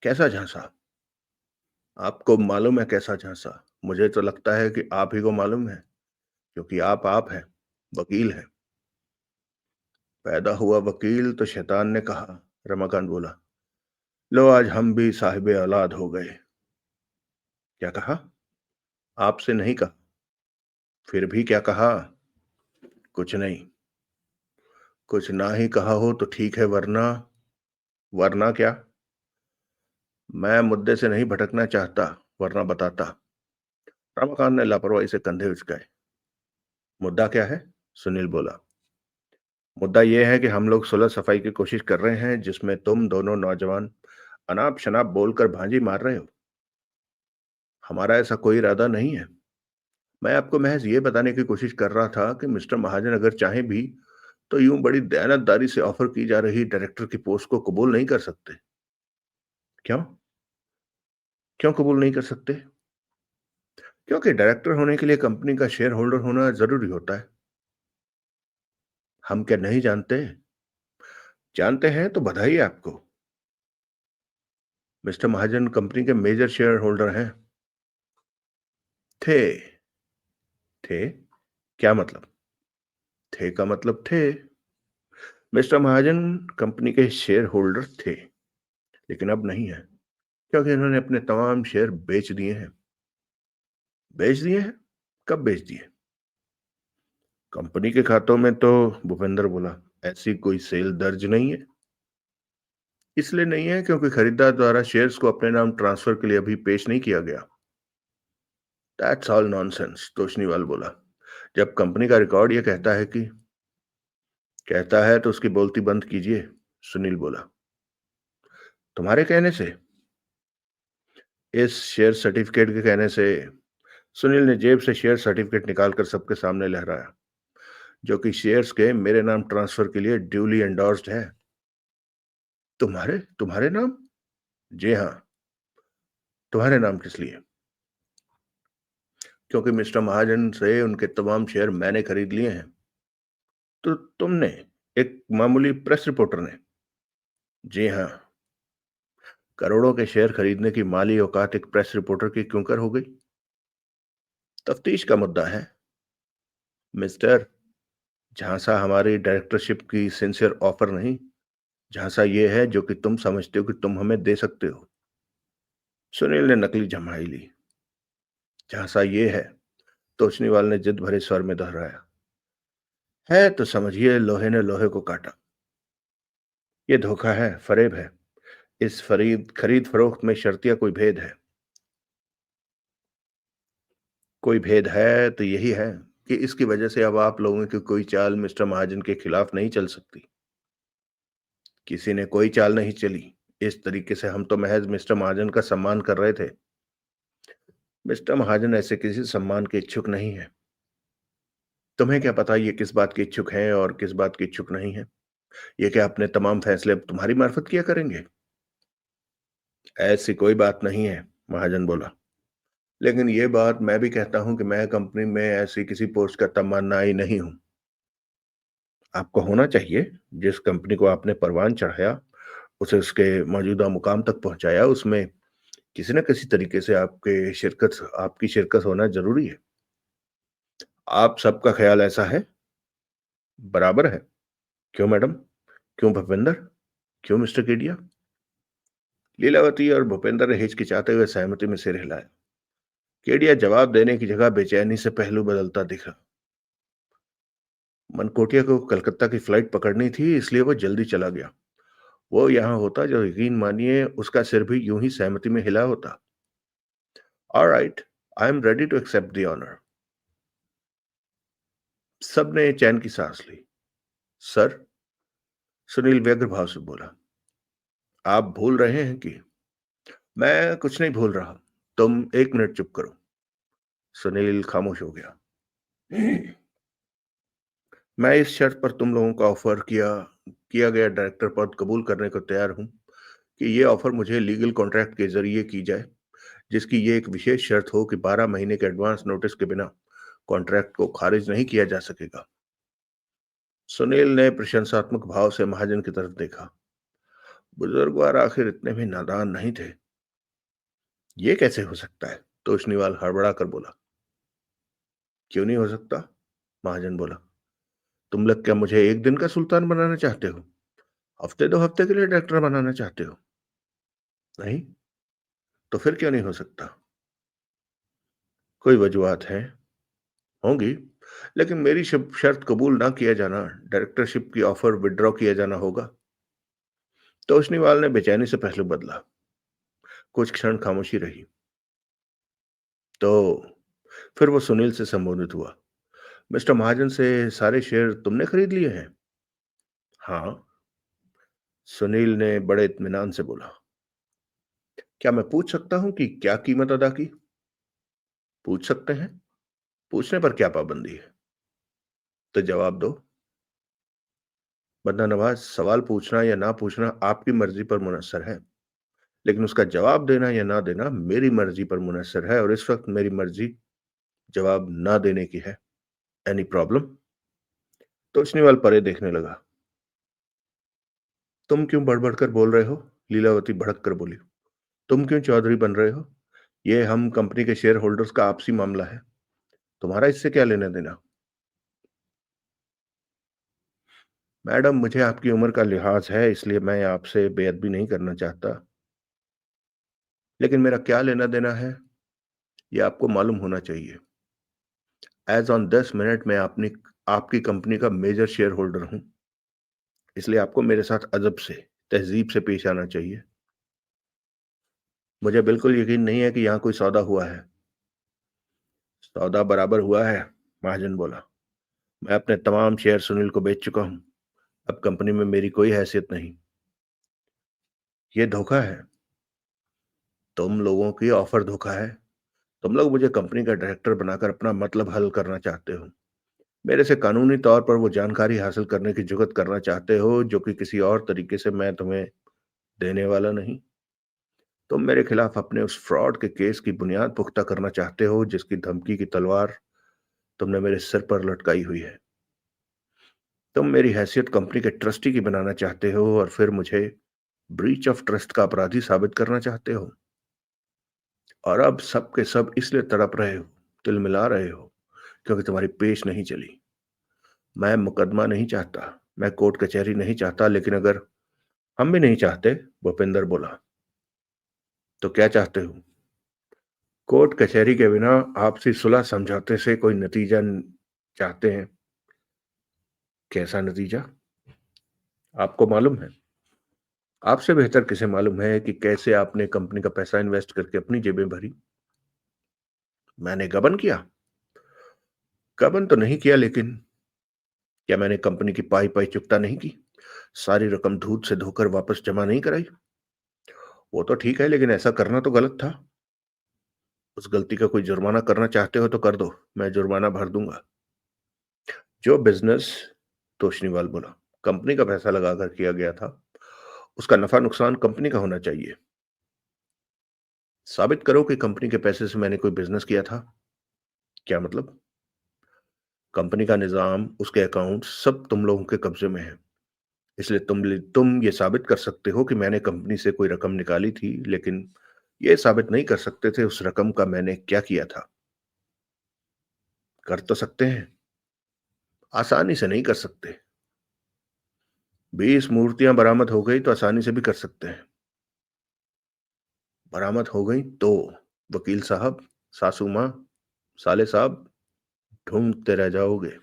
कैसा झांसा? आपको मालूम है कैसा झांसा? मुझे तो लगता है कि आप ही को मालूम है, क्योंकि आप हैं, वकील हैं। पैदा हुआ वकील तो शैतान ने कहा, रमाकांत बोला। लो आज हम भी साहिबे औलाद हो गए। क्या कहा? आपसे नहीं कहा। फिर भी क्या कहा? कुछ नहीं। कुछ ना ही कहा हो तो ठीक है, वरना वरना क्या? मैं मुद्दे से नहीं भटकना चाहता, वरना बताता। रमाकांत ने लापरवाही से कंधे उचकाए। मुद्दा क्या है? सुनील बोला। मुद्दा यह है कि हम लोग सुलह सफाई की कोशिश कर रहे हैं, जिसमें तुम दोनों नौजवान अनाप शनाप बोलकर भांजी मार रहे हो। हमारा ऐसा कोई इरादा नहीं है। मैं आपको महज ये बताने की कोशिश कर रहा था कि मिस्टर महाजन अगर चाहें भी तो यूं बड़ी दयानतदारी से ऑफर की जा रही डायरेक्टर की पोस्ट को कबूल नहीं कर सकते। क्यों? क्यों कबूल नहीं कर सकते? क्योंकि डायरेक्टर होने के लिए कंपनी का शेयर होल्डर होना जरूरी होता है। हम क्या नहीं जानते? जानते हैं तो बधाई है आपको। मिस्टर महाजन कंपनी के मेजर शेयर होल्डर हैं। थे। थे? क्या मतलब? थे का मतलब थे। मिस्टर महाजन कंपनी के शेयर होल्डर थे, लेकिन अब नहीं है, क्योंकि इन्होंने अपने तमाम शेयर बेच दिए हैं। बेच दिए हैं? कब बेच दिए? कंपनी के खातों में तो, भूपेंद्र बोला, ऐसी कोई सेल दर्ज नहीं है। इसलिए नहीं है क्योंकि खरीदार द्वारा शेयर्स को अपने नाम ट्रांसफर के लिए अभी पेश नहीं किया गया। दैट्स ऑल नॉनसेंस, तोशनीवाल बोला। जब कंपनी का रिकॉर्ड ये कहता है तो उसकी बोलती बंद कीजिए, सुनील बोला। तुम्हारे कहने से? इस शेयर सर्टिफिकेट के कहने से। सुनील ने जेब से शेयर सर्टिफिकेट निकालकर सबके सामने लहराया, जो कि शेयर्स के मेरे नाम ट्रांसफर के लिए ड्यूली एंडोर्स्ड है। तुम्हारे तुम्हारे नाम? जी हाँ। तुम्हारे नाम किस लिए? क्योंकि मिस्टर महाजन से उनके तमाम शेयर मैंने खरीद लिए हैं। तो तुमने? एक मामूली प्रेस रिपोर्टर ने? जी हाँ। करोड़ों के शेयर खरीदने की माली औकात एक प्रेस रिपोर्टर की क्यों कर हो गई? तफ्तीश का मुद्दा है मिस्टर। झांसा हमारी डायरेक्टरशिप की सिंसियर ऑफर नहीं। झांसा ये है जो कि तुम समझते हो कि तुम हमें दे सकते हो। सुनील ने नकली जम्हाई ली। झांसा ये है, तोशनीवाल ने जिद भरे स्वर में दोहराया। है तो समझिए लोहे ने लोहे को काटा। ये धोखा है, फरेब है। इस खरीद फरोख्त में शर्तिया कोई भेद है? कोई भेद है तो यही है कि इसकी वजह से अब आप लोगों की कोई चाल मिस्टर महाजन के खिलाफ नहीं चल सकती। किसी ने कोई चाल नहीं चली। इस तरीके से हम तो महज मिस्टर महाजन का सम्मान कर रहे थे। मिस्टर महाजन ऐसे किसी सम्मान के इच्छुक नहीं है। तुम्हें क्या पता ये किस बात के इच्छुक हैं और किस बात के इच्छुक नहीं है? ये क्या अपने तमाम फैसले अब तुम्हारी मार्फत किया करेंगे? ऐसी कोई बात नहीं है, महाजन बोला। लेकिन ये बात मैं भी कहता हूं कि मैं कंपनी में ऐसी किसी पोस्ट का तमन्नाई नहीं हूं। आपको होना चाहिए। जिस कंपनी को आपने परवान चढ़ाया, उसे उसके मौजूदा मुकाम तक पहुंचाया, उसमें किसी न किसी तरीके से आपकी शिरकत होना जरूरी है। आप सबका ख्याल ऐसा है? बराबर है। क्यों मैडम? क्यों भूपेंद्र? क्यों मिस्टर केडिया? लीलावती और भूपेंद्र ने हिचकिचाते हुए सहमति में सिर हिलाया। केडिया जवाब देने की जगह बेचैनी से पहलू बदलता दिखा। मनकोटिया को कलकत्ता की फ्लाइट पकड़नी थी, इसलिए वो जल्दी चला गया। वो यहां होता जो यकीन मानिए उसका सिर भी यूं ही सहमति में हिला होता। Alright, I am ready to accept the honour. सबने चैन की सांस ली। सर, सुनील व्यग्र भाव से बोला, आप भूल रहे हैं कि मैं कुछ नहीं भूल रहा। तुम एक मिनट चुप करो। सुनील खामोश हो गया। मैं इस शर्त पर तुम लोगों का ऑफर किया गया डायरेक्टर पद कबूल करने को तैयार हूं कि ये ऑफर मुझे लीगल कॉन्ट्रैक्ट के जरिए की जाए, जिसकी ये एक विशेष शर्त हो कि 12 महीने के एडवांस नोटिस के बिना कॉन्ट्रैक्ट को खारिज नहीं किया जा सकेगा। सुनील ने प्रशंसात्मक भाव से महाजन की तरफ देखा। बुजुर्गवार आखिर इतने भी नादान नहीं थे। ये कैसे हो सकता है? तोशनीवाल हड़बड़ा कर बोला। क्यों नहीं हो सकता? महाजन बोला। तुम लोग क्या मुझे एक दिन का सुल्तान बनाना चाहते हो? हफ्ते दो हफ्ते के लिए डायरेक्टर बनाना चाहते हो? नहीं। तो फिर क्यों नहीं हो सकता? कोई वजूहत है? होंगी। लेकिन मेरी शर्त कबूल ना किया जाना, डायरेक्टरशिप की ऑफर विड्रॉ किया जाना होगा। तोशनीवाल ने बेचैनी से पहलू बदला। कुछ क्षण खामोशी रही। तो फिर वो सुनील से संबोधित हुआ। मिस्टर महाजन से सारे शेयर तुमने खरीद लिए हैं? हाँ। सुनील ने बड़े इत्मीनान से बोला। क्या मैं पूछ सकता हूं कि क्या कीमत अदा की? पूछ सकते हैं। पूछने पर क्या पाबंदी है? तो जवाब दो। बंदा नवाज, सवाल पूछना या ना पूछना आपकी मर्जी पर मुनस्सर है, लेकिन उसका जवाब देना या ना देना मेरी मर्जी पर मुनस्सर है, और इस वक्त मेरी मर्जी जवाब ना देने की है। Any problem? तोशनीवाल परे देखने लगा। तुम क्यों बढ़ कर बोल रहे हो? लीलावती भड़क कर बोली। तुम क्यों चौधरी बन रहे हो? ये हम कंपनी के शेयर होल्डर्स का आपसी मामला है। तुम्हारा इससे क्या लेना देना? मैडम, मुझे आपकी उम्र का लिहाज है, इसलिए मैं आपसे बेअदबी नहीं करना चाहता। लेकिन मेरा क्या लेना देना है, ये आपको मालूम होना चाहिए। एज ऑन 10 मिनट मैं अपनी आपकी कंपनी का मेजर शेयर होल्डर हूं, इसलिए आपको मेरे साथ अदब से, तहजीब से पेश आना चाहिए। मुझे बिल्कुल यकीन नहीं है कि यहां कोई सौदा हुआ है। सौदा बराबर हुआ है, महाजन बोला। मैं अपने तमाम शेयर सुनील को बेच चुका हूं। अब कंपनी में मेरी कोई हैसियत नहीं। ये धोखा है। तुम लोगों की ऑफर धोखा है। तुम लोग मुझे कंपनी का डायरेक्टर बनाकर अपना मतलब हल करना चाहते हो। मेरे से कानूनी तौर पर वो जानकारी हासिल करने की जुगत करना चाहते हो जो कि किसी और तरीके से मैं तुम्हें देने वाला नहीं। तुम मेरे खिलाफ अपने उस फ्रॉड के केस की बुनियाद पुख्ता करना चाहते हो जिसकी धमकी की तलवार तुमने मेरे सिर पर लटकाई हुई है। तुम मेरी हैसियत कंपनी के ट्रस्टी की बनाना चाहते हो और फिर मुझे ब्रीच ऑफ ट्रस्ट का अपराधी साबित करना चाहते हो। और अब सब के सब इसलिए तड़प रहे हो, तिलमिला रहे हो, क्योंकि तुम्हारी पेश नहीं चली। मैं मुकदमा नहीं चाहता, मैं कोर्ट कचहरी नहीं चाहता, लेकिन अगर हम भी नहीं चाहते, भूपेंद्र बोला, तो क्या चाहते हो? कोर्ट कचहरी के बिना आपसी सुलह समझौते से कोई नतीजा चाहते हैं। कैसा नतीजा? आपको मालूम है? आपसे बेहतर किसे मालूम है कि कैसे आपने कंपनी का पैसा इन्वेस्ट करके अपनी जेबें भरी? मैंने गबन किया? गबन तो नहीं किया, लेकिन क्या मैंने कंपनी की पाई पाई चुकता नहीं की? सारी रकम दूध से धोकर वापस जमा नहीं कराई? वो तो ठीक है, लेकिन ऐसा करना तो गलत था। उस गलती का कोई जुर्माना करना चाहते हो तो कर दो, मैं जुर्माना भर दूंगा। जो बिजनेस, तोशनीवाल बोला, कंपनी का पैसा लगाकर किया गया था, उसका नफा नुकसान कंपनी का होना चाहिए। साबित करो कि कंपनी के पैसे से मैंने कोई बिजनेस किया था। क्या मतलब? कंपनी का निजाम, उसके अकाउंट सब तुम लोगों के कब्जे में है, इसलिए तुम ये साबित कर सकते हो कि मैंने कंपनी से कोई रकम निकाली थी, लेकिन ये साबित नहीं कर सकते थे उस रकम का मैंने क्या किया था। कर तो सकते हैं, आसानी से नहीं कर सकते। 20 मूर्तियां बरामद हो गई तो आसानी से भी कर सकते हैं। बरामद हो गई तो वकील साहब, सासू माँ, साले साहब ढूंढते रह जाओगे।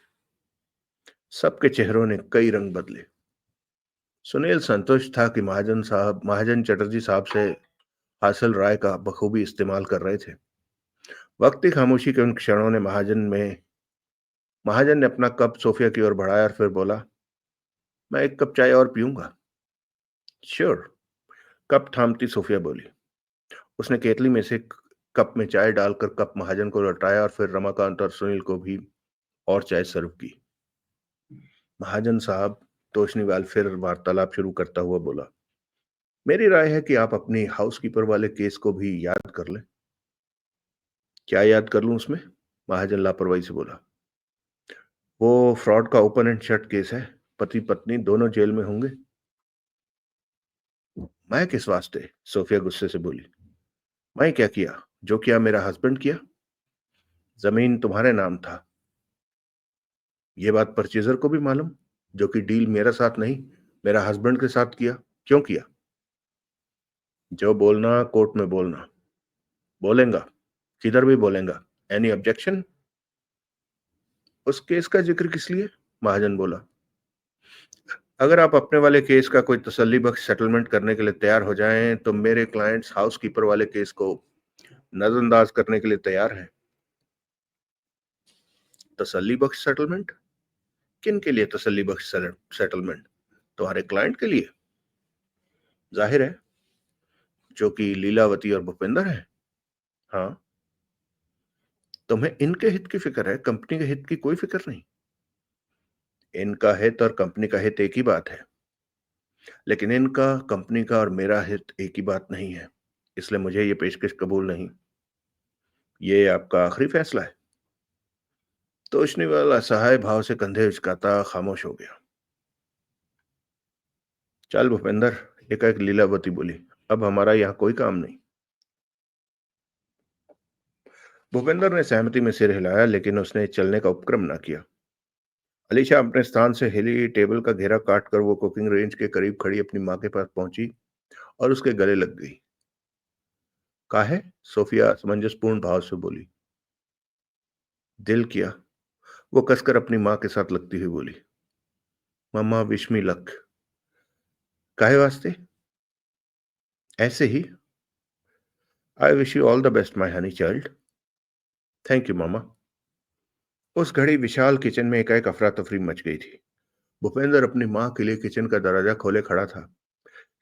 सबके चेहरों ने कई रंग बदले। सुनील संतुष्ट था कि महाजन चटर्जी साहब से हासिल राय का बखूबी इस्तेमाल कर रहे थे। वक्त की खामोशी के उन क्षणों ने महाजन ने अपना कप सोफिया की ओर बढ़ाया और फिर बोला, मैं एक कप चाय और पीऊंगा। श्योर। कप थामती सोफिया बोली। उसने केतली में से कप में चाय डालकर कप महाजन को लौटाया और फिर रमाकांत और सुनील को भी और चाय सर्व की। महाजन साहब, तोशनीवाल फिर वार्तालाप शुरू करता हुआ बोला, मेरी राय है कि आप अपनी हाउसकीपर वाले केस को भी याद कर लें। क्या याद कर लूं उसमें? महाजन लापरवाही से बोला। वो फ्रॉड का ओपन एंड शट केस है। पति पत्नी दोनों जेल में होंगे। मैं किस वास्ते? सोफिया गुस्से से बोली। मैं क्या किया? जो किया मेरा हस्बैंड किया। जमीन तुम्हारे नाम था। ये बात परचेजर को भी मालूम, जो कि डील मेरे साथ नहीं, मेरा हस्बैंड के साथ किया। क्यों किया? जो बोलना कोर्ट में बोलना। बोलेंगा, किधर भी बोलेंगा। Any objection? उस केस का जिक्र किस लिए? महाजन बोला। अगर आप अपने वाले केस का कोई तसल्ली बख्श सेटलमेंट करने के लिए तैयार हो जाएं तो मेरे क्लाइंट्स हाउसकीपर वाले केस को नजरअंदाज करने के लिए तैयार हैं। तसल्ली बख्श सेटलमेंट? किन के लिए तसल्ली बख्श सेटलमेंट? तुम्हारे क्लाइंट के लिए? जाहिर है, जो कि लीलावती और भूपेंद्र है। हाँ। तुम्हें इनके हित की फिक्र है, कंपनी के हित की कोई फिक्र नहीं। इनका हित और कंपनी का हित एक ही बात है, लेकिन इनका, कंपनी का और मेरा हित एक ही बात नहीं है। इसलिए मुझे ये पेशकश कबूल नहीं। ये आपका आखिरी फैसला है? तोशनीवाल असहाय भाव से कंधे उचकाता खामोश हो गया। चल भूपेंद्र, एकाएक लीलावती बोली, अब हमारा यहाँ कोई काम नहीं। भूपेंद्र ने सहमति में सिर हिलाया, लेकिन उसने चलने का उपक्रम ना किया। अलीशा अपने स्थान से हिली, टेबल का घेरा काट कर वो कुकिंग रेंज के करीब खड़ी अपनी माँ के पास पहुंची और उसके गले लग गई। काहे? सोफिया असमंजसपूर्ण भाव से बोली। दिल किया। वो कसकर अपनी माँ के साथ लगती हुई बोली। Mamma wish me luck. काहे वास्ते? ऐसे ही। I wish you all the best my honey child. Thank you mama. उस घड़ी विशाल किचन में एकाएक अफरा तफरी मच गई थी। भूपेंद्र अपनी माँ के लिए किचन का दरवाजा खोले खड़ा था।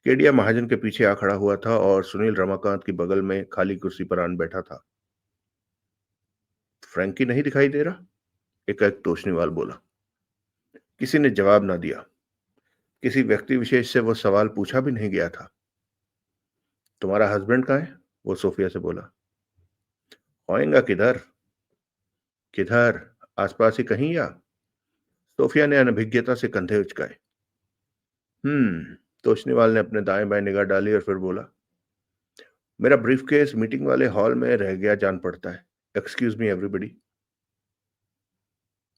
केडिया महाजन के पीछे आ खड़ा हुआ था और सुनील रमाकांत की बगल में खाली कुर्सी पर आन बैठा था। फ्रैंकी नहीं दिखाई दे रहा? एकाएक तोशनीवाल बोला। किसी ने जवाब ना दिया। किसी व्यक्ति विशेष से वो सवाल पूछा भी नहीं गया था। तुम्हारा हस्बैंड कहाँ है? वो सोफिया से बोला। होएगा किधर? किधर? आसपास ही कहीं या? सोफिया ने अनभिज्ञता से कंधे उचकाए। तोशनीवाल ने अपने दाएं बाएं निगाह डाली और फिर बोला। मेरा ब्रीफकेस मीटिंग वाले हॉल में रह गया, जान पड़ता है। Excuse me everybody.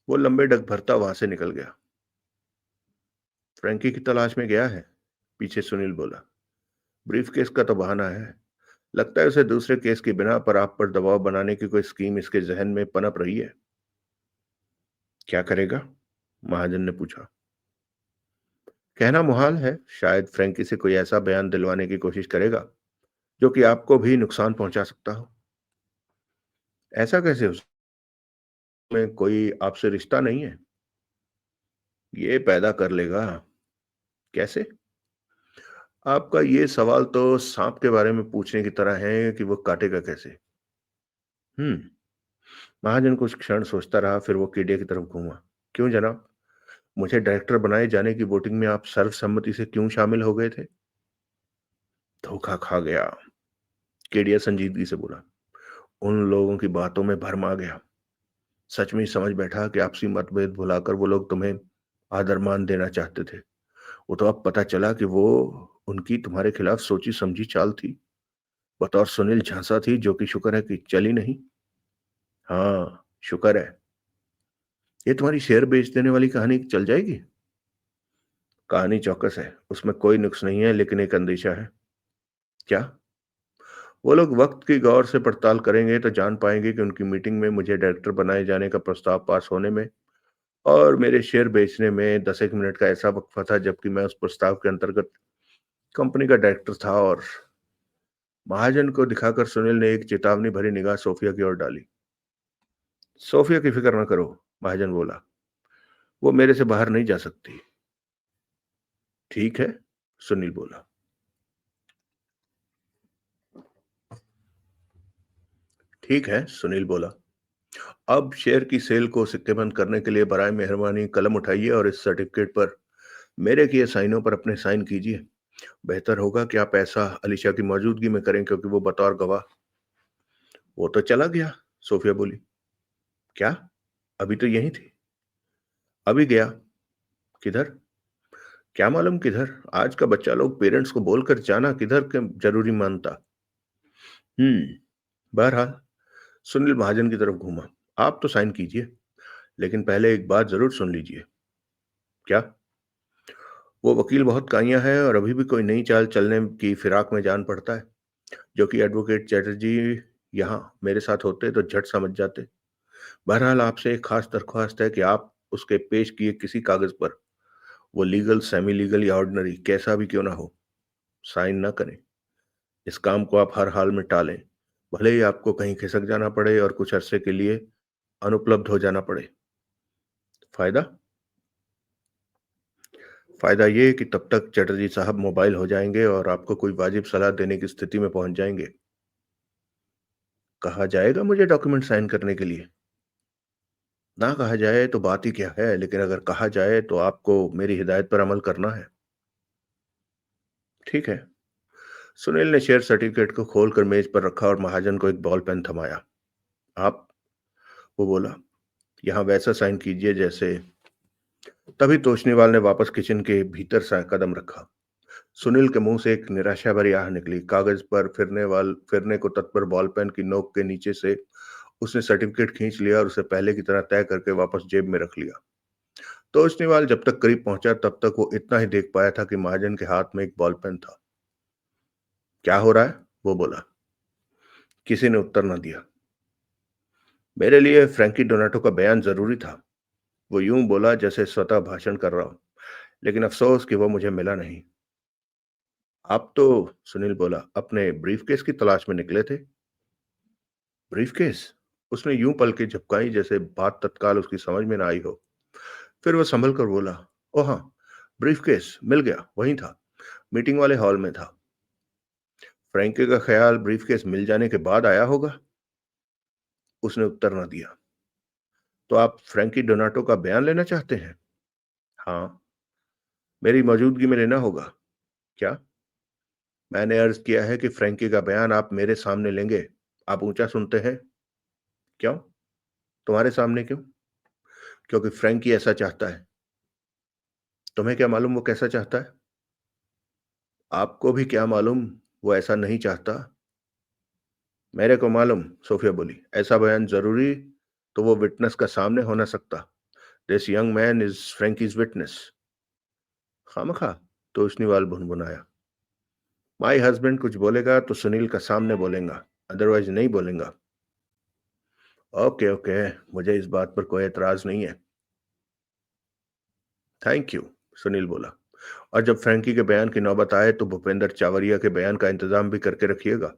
वो लंबे डग भरता वहां से निकल गया। फ्रैंकी की तलाश में गया है, पीछे सुनील बोला। ब्रीफकेस का तो बहाना है। लगता है उसे दूसरे केस की बिना पर आप पर दबाव बनाने की कोई स्कीम इसके जहन में पनप रही है। क्या करेगा? महाजन ने पूछा। कहना मुहाल है। शायद फ्रैंकी से कोई ऐसा बयान दिलवाने की कोशिश करेगा जो कि आपको भी नुकसान पहुंचा सकता हो। ऐसा कैसे? उसमें कोई आपसे रिश्ता नहीं है? ये पैदा कर लेगा। कैसे? आपका ये सवाल तो सांप के बारे में पूछने की तरह है कि वो काटेगा कैसे। हम्म। महाजन कुछ क्षण सोचता रहा, फिर वो कीड़े की तरफ घूमा। क्यों जनाब? मुझे डायरेक्टर बनाए जाने की वोटिंग में आप सर्वसम्मति से क्यों शामिल हो गए थे? धोखा खा गया। केडिया संजीदगी से बोला। उन लोगों की बातों में भरम आ गया। सच में ही समझ बैठा कि आपसी मतभेद भुलाकर वो लोग तुम्हें आदर मान देना चाहते थे। वो तो अब पता चला कि वो उनकी तुम्हारे खिलाफ सोची समझी चाल थी। बतौर सुनील झांसा थी, जो कि शुक्र है कि चली नहीं। हाँ, शुक्र है। ये तुम्हारी शेयर बेच देने वाली कहानी चल जाएगी? कहानी चौकस है, उसमें कोई नुक्स नहीं है, लेकिन एक अंदेशा है। क्या? वो लोग वक्त की गौर से पड़ताल करेंगे तो जान पाएंगे कि उनकी मीटिंग में मुझे डायरेक्टर बनाए जाने का प्रस्ताव पास होने में और मेरे शेयर बेचने में 10 एक मिनट का ऐसा वक्फा था, जबकि मैं उस प्रस्ताव के अंतर्गत कंपनी का डायरेक्टर था। और महाजन को दिखाकर सुनील ने एक चेतावनी भरी निगाह सोफिया की ओर डाली। सोफिया की फिक्र न करो, महाजन बोला। वो मेरे से बाहर नहीं जा सकती। ठीक है, सुनील बोला। ठीक है, सुनील बोला। अब शेयर की सेल को सिक्केबंद करने के लिए बराए मेहरबानी कलम उठाइए और इस सर्टिफिकेट पर मेरे किए साइनों पर अपने साइन कीजिए। बेहतर होगा कि आप ऐसा अलीशा की मौजूदगी में करें, क्योंकि वो बतौर गवाह। वो तो चला गया, सोफिया बोली। क्या? अभी तो यही थी। अभी गया। किधर? क्या मालूम किधर? आज का बच्चा लोग पेरेंट्स को बोलकर जाना किधर के ज़रूरी मानता। हुँ, बहरहाल सुनील महाजन की तरफ घूमा। आप तो साइन कीजिए, लेकिन पहले एक बात ज़रूर सुन लीजिए। क्या? वो वकील बहुत काइयाँ है और अभी भी कोई नई चाल चलने की फिराक में जान पड़ता है, जो कि एडवोकेट चैटर्जी यहाँ मेरे साथ होते तो झट समझ जाते। बहरहाल आपसे एक खास दरख्वास्त है कि आप उसके पेश किए किसी कागज़ पर, वो लीगल, सेमी लीगल या ऑर्डिनरी कैसा भी क्यों ना हो, साइन ना करें। इस काम को आप हर हाल में टालें, भले ही आपको कहीं खिसक जाना पड़े और कुछ अरसे के लिए अनुपलब्ध हो जाना पड़े। फ़ायदा? फ़ायदा ये कि तब तक चटर्जी साहब मोबाइल हो जाएँगे और आपको कोई वाजिब सलाह देने की स्थिति में पहुँच जाएँगे। कहा जाएगा मुझे डॉक्यूमेंट साइन करने के लिए? ना कहा जाए तो बात ही क्या है, लेकिन अगर कहा जाए तो आपको मेरी हिदायत पर अमल करना है। ठीक है। सुनील ने शेयर सर्टिफ़िकेट को खोलकर मेज़ पर रखा और महाजन को एक बॉल पेन थमाया। आप? वो बोला, यहाँ वैसा साइन कीजिए जैसे। तभी तोशनीवाल ने वापस किचन के भीतर सा कदम रखा। सुनील के मुंह से एक निराशा भरी आह निकली। कागज पर फिरने को तत्पर बॉल पेन की नोक के नीचे से उसने सर्टिफिकेट खींच लिया और उसे पहले की तरह तय करके वापस जेब में रख लिया। तोशनीवाल जब तक करीब पहुंचा तब तक वो इतना ही देख पाया था कि महाजन के हाथ में एक बॉल पेन था। क्या हो रहा है? वो बोला। किसी ने उत्तर न दिया। मेरे लिए फ्रैंकी डोनाटो का बयान जरूरी था। वो यूं बोला जैसे स्वतः भाषण कर रहा हो, लेकिन अफसोस कि वो मुझे मिला नहीं। आप तो, सुनील बोला, अपने ब्रीफकेस की तलाश में निकले थे। ब्रीफकेस? उसने यूं पलकें झपकाई जैसे बात तत्काल उसकी समझ में ना आई हो। फिर वह संभल कर बोला, ओ हाँ, ब्रीफकेस मिल गया, वहीं था, मीटिंग वाले हॉल में था। फ्रैंकी का ख्याल ब्रीफकेस मिल जाने के बाद आया होगा। उसने उत्तर न दिया। तो आप फ्रैंकी डोनाटो का बयान लेना चाहते हैं? हाँ, मेरी मौजूदगी में लेना होगा। क्या? मैंने अर्ज किया है कि फ्रैंकी का बयान आप मेरे सामने लेंगे। आप ऊंचा सुनते हैं। क्यों? तुम्हारे सामने क्यों? क्योंकि फ्रैंकी ऐसा चाहता है। तुम्हें क्या मालूम वो कैसा चाहता है? आपको भी क्या मालूम वो ऐसा नहीं चाहता? मेरे को मालूम, सोफिया बोली। ऐसा बयान जरूरी तो वो विटनेस का सामने हो ना सकता। This young man is Frankie's witness. खामखा, तो उसनीवाल भुनभुनाया। माई हस्बैंड कुछ बोलेगा तो सुनील का सामने बोलेगा, अदरवाइज नहीं बोलेगा। ओके ओके, मुझे इस बात पर कोई एतराज नहीं है। थैंक यू, सुनील बोला। और जब फ्रैंकी के बयान की नौबत आए तो भूपेंद्र चावरिया के बयान का इंतजाम भी करके रखिएगा।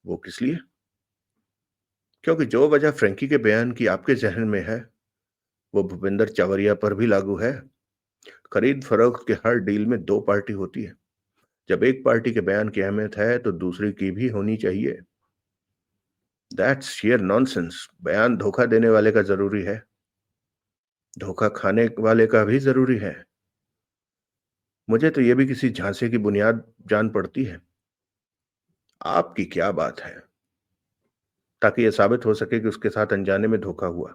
वो किस लिए? क्योंकि जो वजह फ्रैंकी के बयान की आपके जहन में है, वो भूपेंद्र चावरिया पर भी लागू है। खरीद फरोख्त के हर डील में दो पार्टी होती है। जब एक पार्टी के बयान की अहमियत है तो दूसरी की भी होनी चाहिए। That's share nonsense. बयान धोखा देने वाले का जरूरी है, धोखा खाने वाले का भी जरूरी है। मुझे तो यह भी किसी झांसे की बुनियाद जान पड़ती है। आपकी क्या बात है? ताकि यह साबित हो सके कि उसके साथ अनजाने में धोखा हुआ।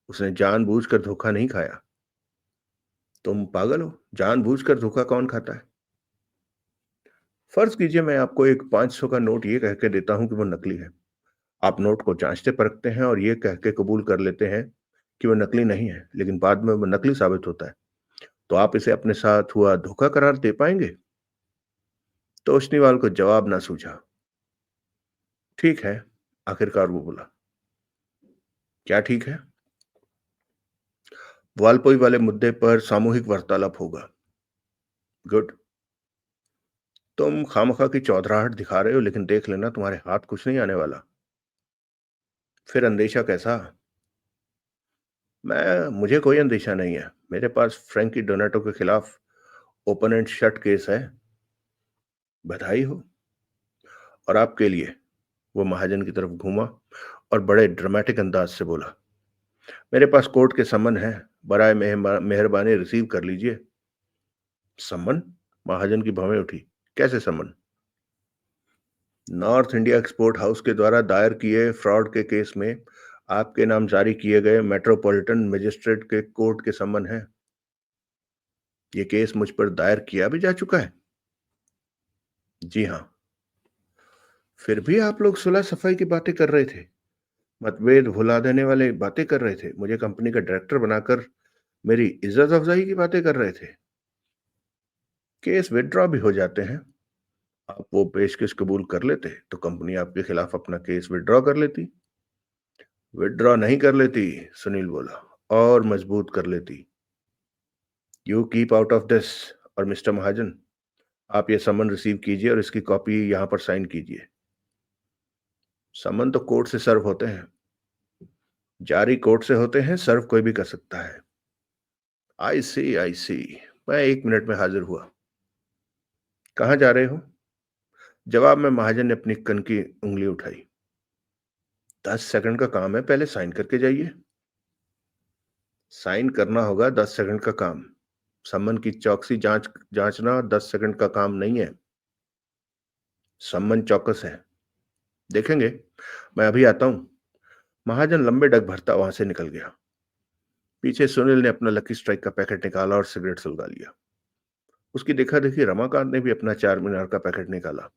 उसने जानबूझकर धोखा नहीं खाया। तुम पागल हो? जानबूझकर धोखा कौन खाता है? फर्ज कीजिए मैं आपको एक 500 का नोट ये कह के देता हूं कि वो नकली है। आप नोट को जांचते परखते हैं और ये कह के कबूल कर लेते हैं कि वो नकली नहीं है, लेकिन बाद में वो नकली साबित होता है। तो आप इसे अपने साथ हुआ धोखा करार दे पाएंगे? तोशनीवाल को जवाब ना सूझा। ठीक है, आखिरकार वो बोला। क्या ठीक है? वालपोई वाले मुद्दे पर सामूहिक वार्तालाप होगा। गुड। तुम खामखा की चौधराहट दिखा रहे हो, लेकिन देख लेना तुम्हारे हाथ कुछ नहीं आने वाला। फिर अंदेशा कैसा? मुझे कोई अंदेशा नहीं है। मेरे पास फ्रैंकी डोनाटो के खिलाफ ओपन एंड शट केस है। बधाई हो। और आपके लिए। वो महाजन की तरफ घूमा और बड़े ड्रामेटिक अंदाज से बोला, मेरे पास कोर्ट के समन है, बराए मेहरबानी रिसीव कर लीजिए। समन? महाजन की भवें उठी। कैसे समन? नॉर्थ इंडिया एक्सपोर्ट हाउस के द्वारा दायर किए फ्रॉड के केस में आपके नाम जारी किए गए मेट्रोपॉलिटन मजिस्ट्रेट के कोर्ट के समन है। ये केस मुझ पर दायर किया भी जा चुका है। जी हाँ। फिर भी आप लोग सुलह सफाई की बातें कर रहे थे, मतभेद भुला देने वाले बातें कर रहे थे, मुझे कंपनी का डायरेक्टर बनाकर मेरी इज्जत अफजाई की बातें कर रहे थे। केस विदड्रॉ भी हो जाते हैं। आप वो पेशकश कबूल कर लेते तो कंपनी आपके खिलाफ अपना केस विदड्रॉ कर लेती। विदड्रॉ नहीं कर लेती, सुनील बोला, और मजबूत कर लेती। You keep out of this. और मिस्टर महाजन, आप ये समन रिसीव कीजिए और इसकी कॉपी यहां पर साइन कीजिए। समन तो कोर्ट से सर्व होते हैं। जारी कोर्ट से होते हैं, सर्व कोई भी कर सकता है। आई सी, आई सी। मैं 1 मिनट में हाजिर हुआ। कहाँ जा रहे हो? जवाब में महाजन ने अपनी कन की उंगली उठाई। 10 सेकंड का काम है, पहले साइन करके जाइए। साइन करना होगा, 10 सेकंड का काम। सम्मन की चौकसी जांचना 10 सेकंड का काम नहीं है। सम्मन चौकस है। देखेंगे, मैं अभी आता हूं। महाजन लंबे डग भरता वहां से निकल गया। पीछे सुनील ने अपना लकी स्ट्राइक का पैकेट निकाला और सिगरेट सुलगा लिया। उसकी देखा देखी रमाकांत ने भी अपना 4 मीनार का पैकेट निकाला।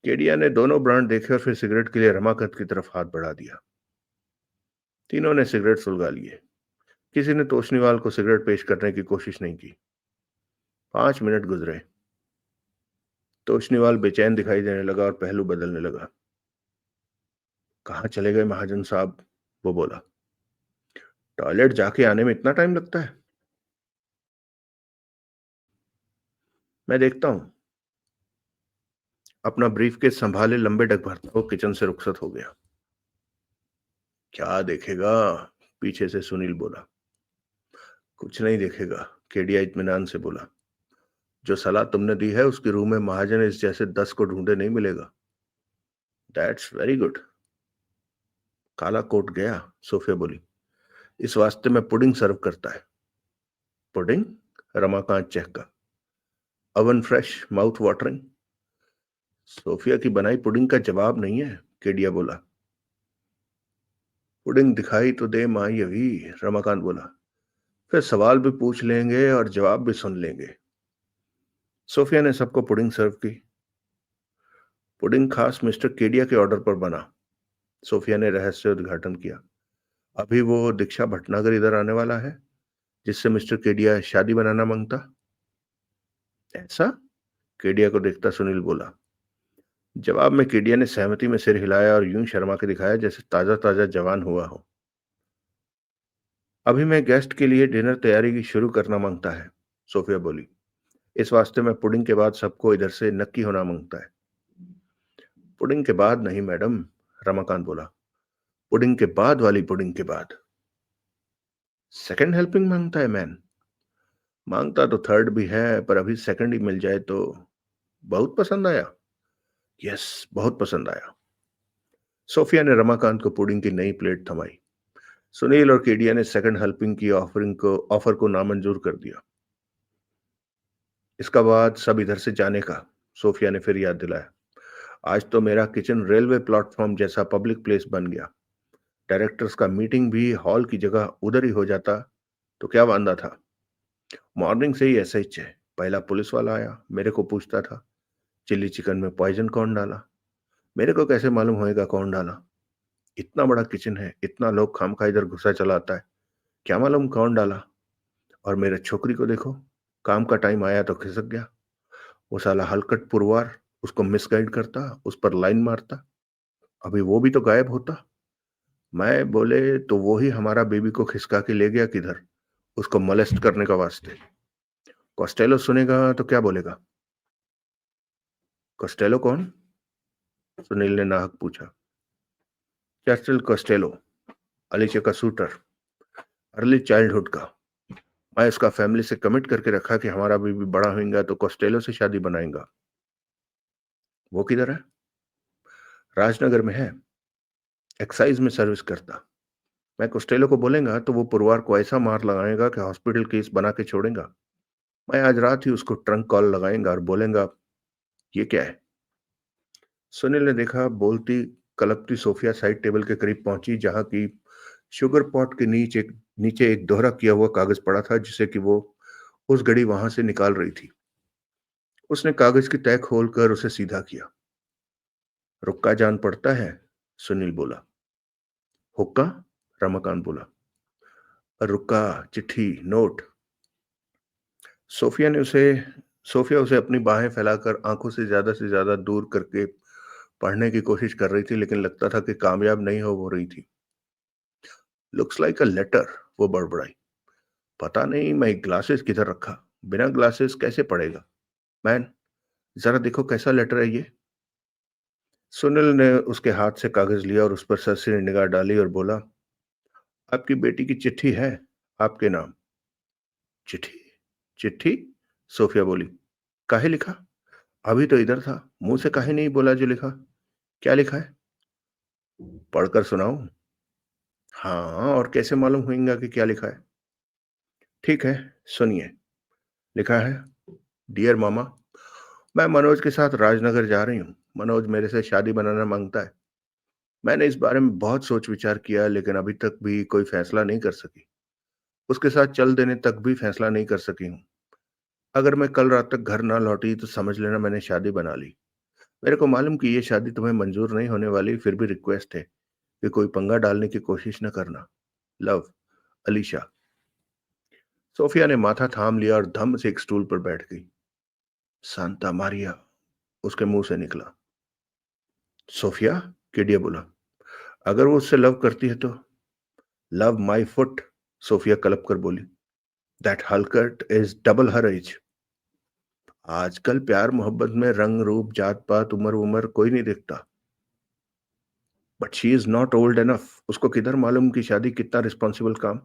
केडिया ने दोनों ब्रांड देखे और फिर सिगरेट के लिए रमाकांत की तरफ हाथ बढ़ा दिया। तीनों ने सिगरेट सुलगा लिए। किसी ने तोशनीवाल को सिगरेट पेश करने की कोशिश नहीं की। 5 मिनट गुजरे। तोशनीवाल बेचैन दिखाई देने लगा और पहलू बदलने लगा। कहाँ चले गए महाजन साहब? वो बोला। टॉयलेट जाके आने में इतना टाइम लगता है? मैं देखता हूं। अपना ब्रीफकेस संभाले लंबे डग भरता वो किचन से रुखसत हो गया। क्या देखेगा? पीछे से सुनील बोला। कुछ नहीं देखेगा, केडिया इत्मीनान से बोला। जो सलाह तुमने दी है उसकी रूह में महाजन इस जैसे 10 को ढूंढे नहीं मिलेगा। That's very good. काला कोट गया, सोफिया बोली। इस वास्ते में पुडिंग सर्व करता है। पुडिंग? रमाकांत चहका। Oven fresh, mouth watering. Sophia की बनाई पुडिंग का जवाब नहीं है, केडिया बोला। पुडिंग दिखाई तो दे माई अभी, रमाकांत बोला। फिर सवाल भी पूछ लेंगे और जवाब भी सुन लेंगे। सोफिया ने सबको पुडिंग सर्व की। पुडिंग खास मिस्टर केडिया के ऑर्डर पर बना, सोफिया ने रहस्य उद्घाटन किया। अभी वो दीक्षा भटनागर इधर आने वाला है, जिससे मिस्टर केडिया शादी बनाना मांगता। ऐसा? केडिया को देखता सुनील बोला। जवाब में केडिया ने सहमति में सिर हिलाया और यूं शर्मा के दिखाया जैसे ताजा ताजा जवान हुआ हो। अभी मैं गेस्ट के लिए डिनर तैयारी की शुरू करना मांगता है, सोफिया बोली। इस वास्ते में पुडिंग के बाद सबको इधर से नक्की होना मांगता है। पुडिंग के बाद नहीं मैडम, रमाकांत बोला। पुडिंग के बाद वाली पुडिंग के बाद। सेकंड हेल्पिंग मांगता है मैन? मांगता तो थर्ड भी है, पर अभी सेकंड ही मिल जाए तो। बहुत पसंद आया? यस, बहुत पसंद आया। सोफिया ने रमाकांत को पुडिंग की नई प्लेट थमाई। सुनील और केडिया ने सेकंड हेल्पिंग की ऑफर को नामंजूर कर दिया। इसका बाद सब इधर से जाने का, सोफिया ने फिर याद दिलाया। आज तो मेरा किचन रेलवे प्लेटफॉर्म जैसा पब्लिक प्लेस बन गया। डायरेक्टर्स का मीटिंग भी हॉल की जगह उधर ही हो जाता तो क्या वांदा था। मॉर्निंग से ही ऐसा ही है। पहला पुलिस वाला आया, मेरे को पूछता था, चिल्ली चिकन में पॉइजन कौन डाला? मेरे को कैसे मालूम होएगा कौन डाला? इतना बड़ा किचन है, इतना लोग खामखा इधर घुसा चला आता है, क्या मालूम कौन डाला? और मेरे छोकरी को देखो, काम का टाइम आया तो खिसक गया। वो साला हलकट पुरवार उसको मिसगाइड करता, उस पर लाइन मारता। अभी वो भी तो गायब होता। मैं बोले तो वो ही हमारा बेबी को खिसका के ले गया किधर, उसको मोलेस्ट करने का वास्ते। कॉस्टेलो सुनेगा तो क्या बोलेगा? कॉस्टेलो कौन? सुनील ने नाहक पूछा। चर्चिल कॉस्टेलो, अलीचे का शूटर, अर्ली चाइल्डहुड का। मैं उसका फैमिली से कमिट करके रखा कि हमारा बेबी बड़ा होगा तो कॉस्टेलो से शादी बनाएगा। वो किधर है? राजनगर में है, एक्साइज में सर्विस करता। मैं कॉस्टेलो को बोलेगा तो वो पुरवार को ऐसा मार लगाएगा कि हॉस्पिटल केस बना के छोड़ेगा। मैं आज रात ही उसको ट्रंक कॉल लगाएगा और बोलेगा, ये क्या है? सुनील ने देखा बोलती कलपती सोफिया साइड टेबल के करीब पहुंची, जहां की शुगर पॉट के नीचे नीचे एक दोहरा किया हुआ कागज पड़ा था, जिसे कि वो उस घड़ी वहां से निकाल रही थी। उसने कागज की तह खोलकर उसे सीधा किया। रुक्का जान पड़ता है, सुनील बोला। हुक्का, रमाकांत बोला। रुक्का, चिट्ठी, नोट। सोफिया ने उसे सोफिया उसे अपनी बाहें फैलाकर आंखों से ज्यादा दूर करके पढ़ने की कोशिश कर रही थी, लेकिन लगता था कि कामयाब नहीं हो रही थी। लुक्स लाइक अ लेटर, वो बड़बड़ाई। पता नहीं मैं ग्लासेस किधर रखा। बिना ग्लासेस कैसे पढ़ेगा। मैन, जरा देखो कैसा लेटर है ये। सुनील ने उसके हाथ से कागज लिया और उस पर सरसरी निगाह डाली और बोला, आपकी बेटी की चिट्ठी है, आपके नाम। चिट्ठी? चिट्ठी? सोफिया बोली। काहे लिखा? अभी तो इधर था, मुंह से काहे नहीं बोला जो लिखा। क्या लिखा है? पढ़कर सुनाओ। हाँ, और कैसे मालूम होगा कि क्या लिखा है? ठीक है, सुनिए। लिखा है, डियर मामा, मैं मनोज के साथ राजनगर जा रही हूँ। मनोज मेरे से शादी बनाना मांगता है। मैंने इस बारे में बहुत सोच विचार किया, लेकिन अभी तक भी कोई फैसला नहीं कर सकी। उसके साथ चल देने तक भी फैसला नहीं कर सकी हूँ। अगर मैं कल रात तक घर ना लौटी तो समझ लेना मैंने शादी बना ली। मेरे को मालूम कि ये शादी तुम्हें मंजूर नहीं होने वाली, फिर भी रिक्वेस्ट है कि कोई पंगा डालने की कोशिश न करना। लव, अलीशा। सोफिया ने माथा थाम लिया और धम से एक स्टूल पर बैठ गई। सांता मारिया, उसके मुंह से निकला। सोफिया, केडिया बोला। अगर वो उससे लव करती है तो? लव माई फुट, सोफिया कलप कर बोली। दैट हलकट इज डबल हर एज। आजकल प्यार मोहब्बत में रंग रूप जात पात उम्र उम्र कोई नहीं देखता। But she is not old enough. उसको किधर मालूम कि शादी कितना रिस्पॉन्सिबल काम।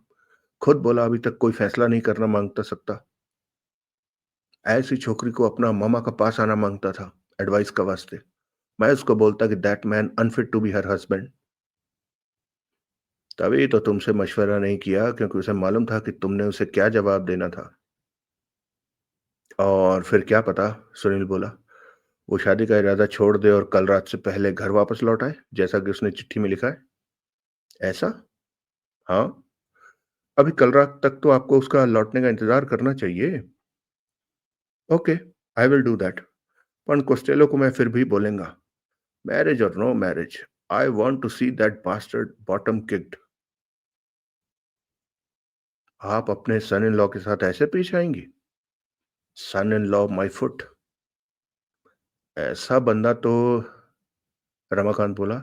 खुद बोला अभी तक कोई फैसला नहीं करना मांगता सकता। ऐसी छोकरी को अपना मामा का पास आना मांगता था, एडवाइस का वास्ते। मैं उसको बोलता कि that man unfit to be her husband. तभी तो तुमसे मशवरा नहीं किया, क्योंकि उसे मालूम था कि तुमने उसे क्या जवाब देना था। और फिर क्या पता, सुनील बोला, वो शादी का इरादा छोड़ दे और कल रात से पहले घर वापस लौट आए, जैसा कि उसने चिट्ठी में लिखा है। ऐसा? हाँ। अभी कल रात तक तो आपको उसका लौटने का इंतजार करना चाहिए। Okay, I will do that. पर कोस्टेलो को मैं फिर भी बोलेगा, मैरिज और no marriage, I want to see that bastard bottom kicked. आप अपने सन इन लॉ के साथ ऐसे पेश आएंगी? सन इन लॉ माई फुट। ऐसा बंदा तो, रमाकांत बोला,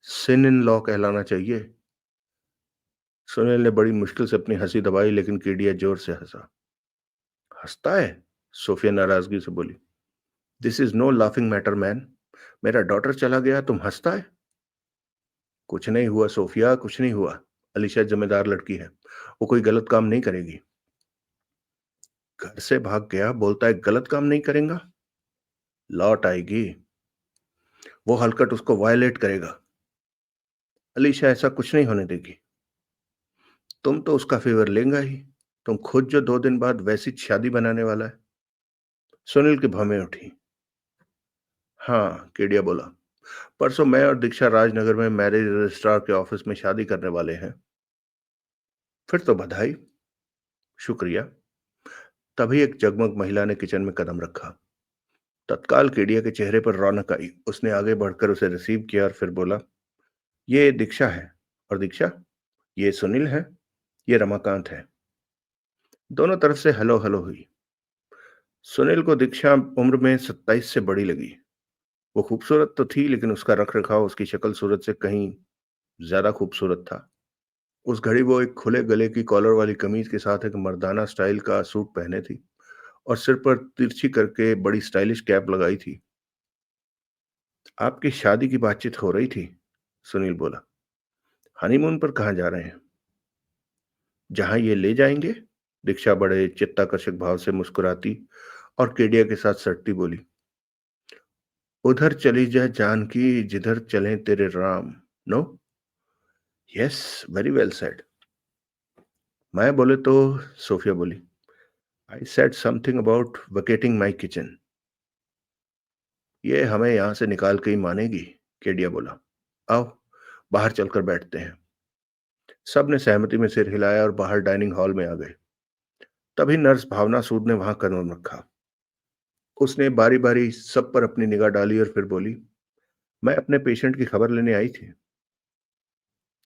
सिन इन लॉ कहलाना चाहिए। सुनील ने बड़ी मुश्किल से अपनी हंसी दबाई, लेकिन केडिया जोर से हंसा। हंसता है? सोफिया नाराजगी से बोली। This is no laughing matter man. मेरा डॉटर चला गया, तुम हंसता है? कुछ नहीं हुआ सोफिया, कुछ नहीं हुआ। अलीशा जिम्मेदार लड़की है, वो कोई गलत काम नहीं करेगी। घर से भाग गया, बोलता है गलत काम नहीं करेगा। लौट आएगी। वो हलकट उसको वायलेट करेगा। अलीशा ऐसा कुछ नहीं होने देगी। तुम तो उसका फेवर लेगा ही। तुम खुद जो 2 दिन बाद वैसी शादी बनाने वाला है। सुनील की भवें उठी। हाँ, केडिया बोला। परसों मैं और दीक्षा राजनगर में मैरिज रजिस्ट्रार के ऑफिस में शादी करने वाले हैं। फिर तो बधाई। शुक्रिया। तभी एक जगमग महिला ने किचन में कदम रखा। तत्काल केडिया के चेहरे पर रौनक आई। उसने आगे बढ़कर उसे रिसीव किया और फिर बोला, ये दीक्षा है। और दीक्षा, ये सुनील है, ये रमाकांत है। दोनों तरफ से हेलो हेलो हुई। सुनील को दीक्षा उम्र में 27 से बड़ी लगी। वो खूबसूरत तो थी, लेकिन उसका रख रखाव उसकी शक्ल सूरत से कहीं ज्यादा खूबसूरत था। उस घड़ी वो एक खुले गले की कॉलर वाली कमीज के साथ एक मर्दाना स्टाइल का सूट पहने थी और सिर पर तिरछी करके बड़ी स्टाइलिश कैप लगाई थी। आपकी शादी की बातचीत हो रही थी, सुनील बोला। हनीमून पर कहाँ जा रहे हैं? जहां ये ले जाएंगे। दीक्षा बड़े चित्ताकर्षक भाव से मुस्कुराती और केडिया के साथ सटती बोली, उधर चली जा जानकी जिधर चलें तेरे Ram. No? Yes, very well said. मैं बोले तो, सोफिया बोली, I said something about vacating my kitchen. ये हमें यहां से निकाल के ही मानेगी, केडिया बोला। आओ, बाहर चलकर बैठते हैं। सब ने सहमति में सिर हिलाया और बाहर डाइनिंग हॉल में आ गए। तभी नर्स भावना सूद ने वहां कदम रखा। उसने बारी बारी सब पर अपनी निगाह डाली और फिर बोली, मैं अपने पेशेंट की खबर लेने आई थी।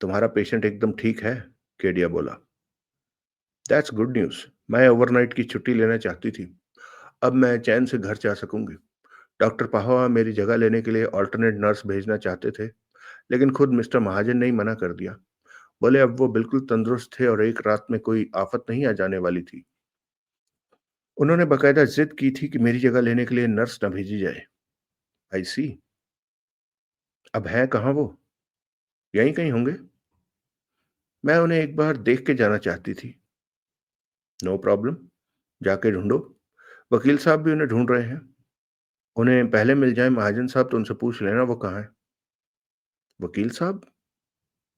तुम्हारा पेशेंट एकदम ठीक है, केडिया बोला। That's good news. मैं ओवरनाइट की छुट्टी लेना चाहती थी। अब मैं चैन से घर जा सकूंगी। डॉक्टर पाहवा मेरी जगह लेने के लिए ऑल्टरनेट नर्स भेजना चाहते थे, लेकिन खुद मिस्टर महाजन ने ही मना कर दिया। बोले अब वो बिल्कुल तंदुरुस्त थे और एक रात में कोई आफत नहीं आ जाने वाली थी। उन्होंने बकायदा जिद की थी कि मेरी जगह लेने के लिए नर्स न भेजी जाए। आई सी। अब हैं कहाँ वो? यहीं कहीं होंगे। मैं उन्हें एक बार देख के जाना चाहती थी। नो प्रॉब्लम, जाके ढूंढो। वकील साहब भी उन्हें ढूंढ रहे हैं। उन्हें पहले मिल जाए महाजन साहब तो उनसे पूछ लेना वो कहाँ है। वकील साहब?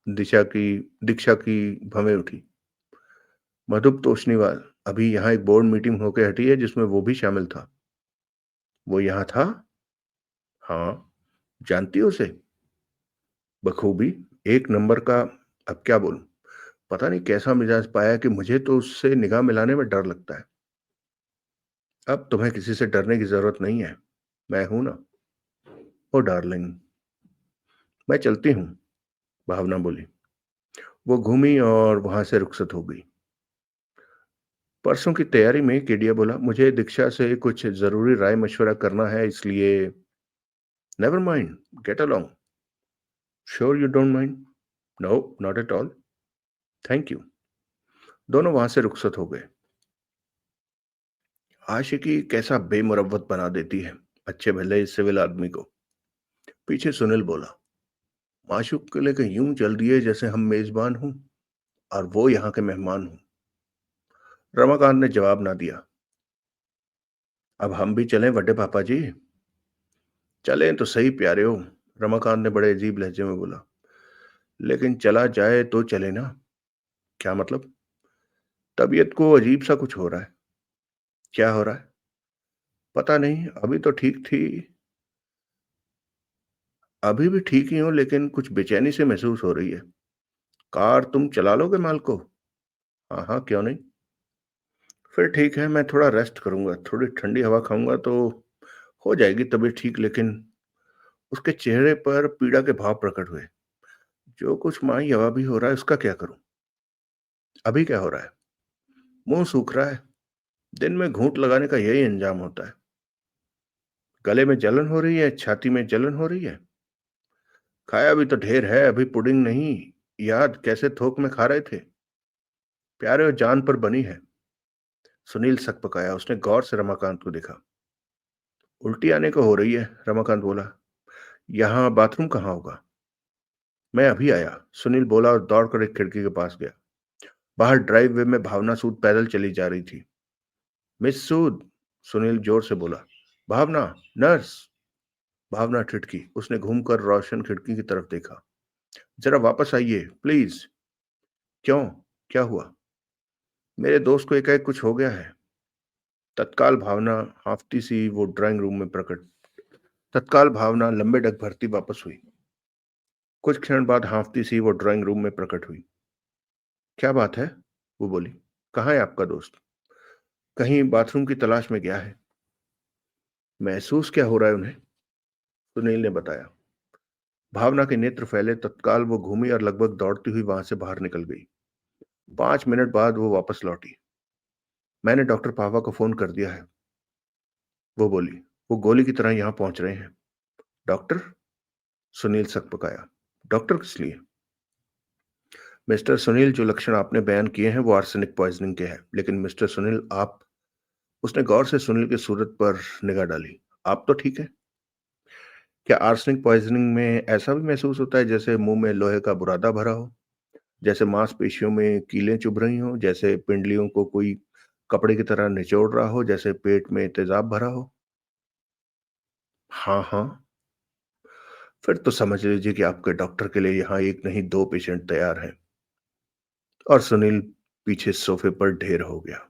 दिशा की दीक्षा की भवें उठी। मधुप तोषनीवाल, अभी यहाँ एक बोर्ड मीटिंग होके हटी है जिसमें वो भी शामिल था। वो यहाँ था? हाँ। जानती हो उसे? बखूबी। एक नंबर का। अब क्या बोलूं? पता नहीं कैसा मिजाज पाया कि मुझे तो उससे निगाह मिलाने में डर लगता है। अब तुम्हें किसी से डरने की जरूरत नहीं है। मैं हूं ना। ओ डार्लिंग। मैं चलती हूँ, भावना बोली। वो घूमी और वहां से रुखसत हो गई। परसों की तैयारी में केडिया बोला, मुझे दीक्षा से कुछ जरूरी राय मशवरा करना है, इसलिए never mind, get along. Sure you don't mind? No, not at all. Thank you. दोनों वहां से रुखसत हो गए। आशिकी कैसा बेमुरव्वत बना देती है अच्छे भले इस सिविल आदमी को। पीछे सुनील बोला, माशूक के लेके यूं चल दिए जैसे हम मेजबान हूं और वो यहाँ के मेहमान हूं। रमाकांत ने जवाब ना दिया। अब हम भी चलें बड़े पापा जी? चलें तो सही प्यारे हो, रमाकांत ने बड़े अजीब लहजे में बोला। लेकिन चला जाए तो चले ना। क्या मतलब? तबीयत को अजीब सा कुछ हो रहा है। क्या हो रहा है? पता नहीं, अभी तो ठीक थी। अभी भी ठीक ही हूं, लेकिन कुछ बेचैनी से महसूस हो रही है। कार तुम चला लोगे माल को? हाँ हाँ, क्यों नहीं। फिर ठीक है, मैं थोड़ा रेस्ट करूंगा, थोड़ी ठंडी हवा खाऊंगा तो हो जाएगी तबीयत ठीक। लेकिन उसके चेहरे पर पीड़ा के भाव प्रकट हुए। जो कुछ माई हवा भी हो रहा है उसका क्या करूं? अभी क्या हो रहा है? मुंह सूख रहा है। दिन में घूंट लगाने का यही अंजाम होता है। गले में जलन हो रही है, छाती में जलन हो रही है। खाया भी तो ढेर है, अभी पुडिंग नहीं याद कैसे थोक में खा रहे थे। प्यारे और जान पर बनी है। सुनील सकपकाया। उसने गौर से रमाकांत को देखा। उल्टी आने को हो रही है, रमाकांत बोला। यहाँ बाथरूम कहाँ होगा? मैं अभी आया, सुनील बोला और दौड़कर एक खिड़की के पास गया। बाहर ड्राइववे में भावना सूद पैदल चली जा रही थी। मिस सूद, सुनील जोर से बोला। भावना, नर्स। भावना ठिठकी। उसने घूमकर रोशन खिड़की की तरफ देखा। जरा वापस आइए प्लीज। क्यों? क्या हुआ? मेरे दोस्त को एकाएक कुछ हो गया है। तत्काल भावना हाफती सी वो ड्राइंग रूम में प्रकट तत्काल भावना लंबे डग भरती वापस हुई। कुछ क्षण बाद हाफती सी वो ड्राइंग रूम में प्रकट हुई। क्या बात है? वो बोली। कहाँ है आपका दोस्त? कहीं बाथरूम की तलाश में गया है। महसूस क्या हो रहा है उन्हें? सुनील ने बताया। भावना के नेत्र फैले। तत्काल वो घूमी और लगभग दौड़ती हुई वहां से बाहर निकल गई। 5 मिनट बाद वो वापस लौटी। मैंने डॉक्टर पावा को फोन कर दिया है, वो बोली। वो गोली की तरह यहां पहुंच रहे हैं। डॉक्टर? सुनील सकपकाया। डॉक्टर किस लिए? मिस्टर सुनील, जो लक्षण आपने बयान किए हैं वो आर्सेनिक पॉइजनिंग के हैं, लेकिन मिस्टर सुनील आप। उसने गौर से सुनील की सूरत पर निगाह डाली। आप तो ठीक है। क्या आर्सेनिक पॉइजनिंग में ऐसा भी महसूस होता है जैसे मुंह में लोहे का बुरादा भरा हो, जैसे मांसपेशियों में कीलें चुभ रही हों, जैसे पिंडलियों को कोई कपड़े की तरह निचोड़ रहा हो, जैसे पेट में तेजाब भरा हो? हाँ हाँ। फिर तो समझ लीजिए कि आपके डॉक्टर के लिए यहाँ एक नहीं दो पेशेंट तैयार हैं। और सुनील पीछे सोफे पर ढेर हो गया।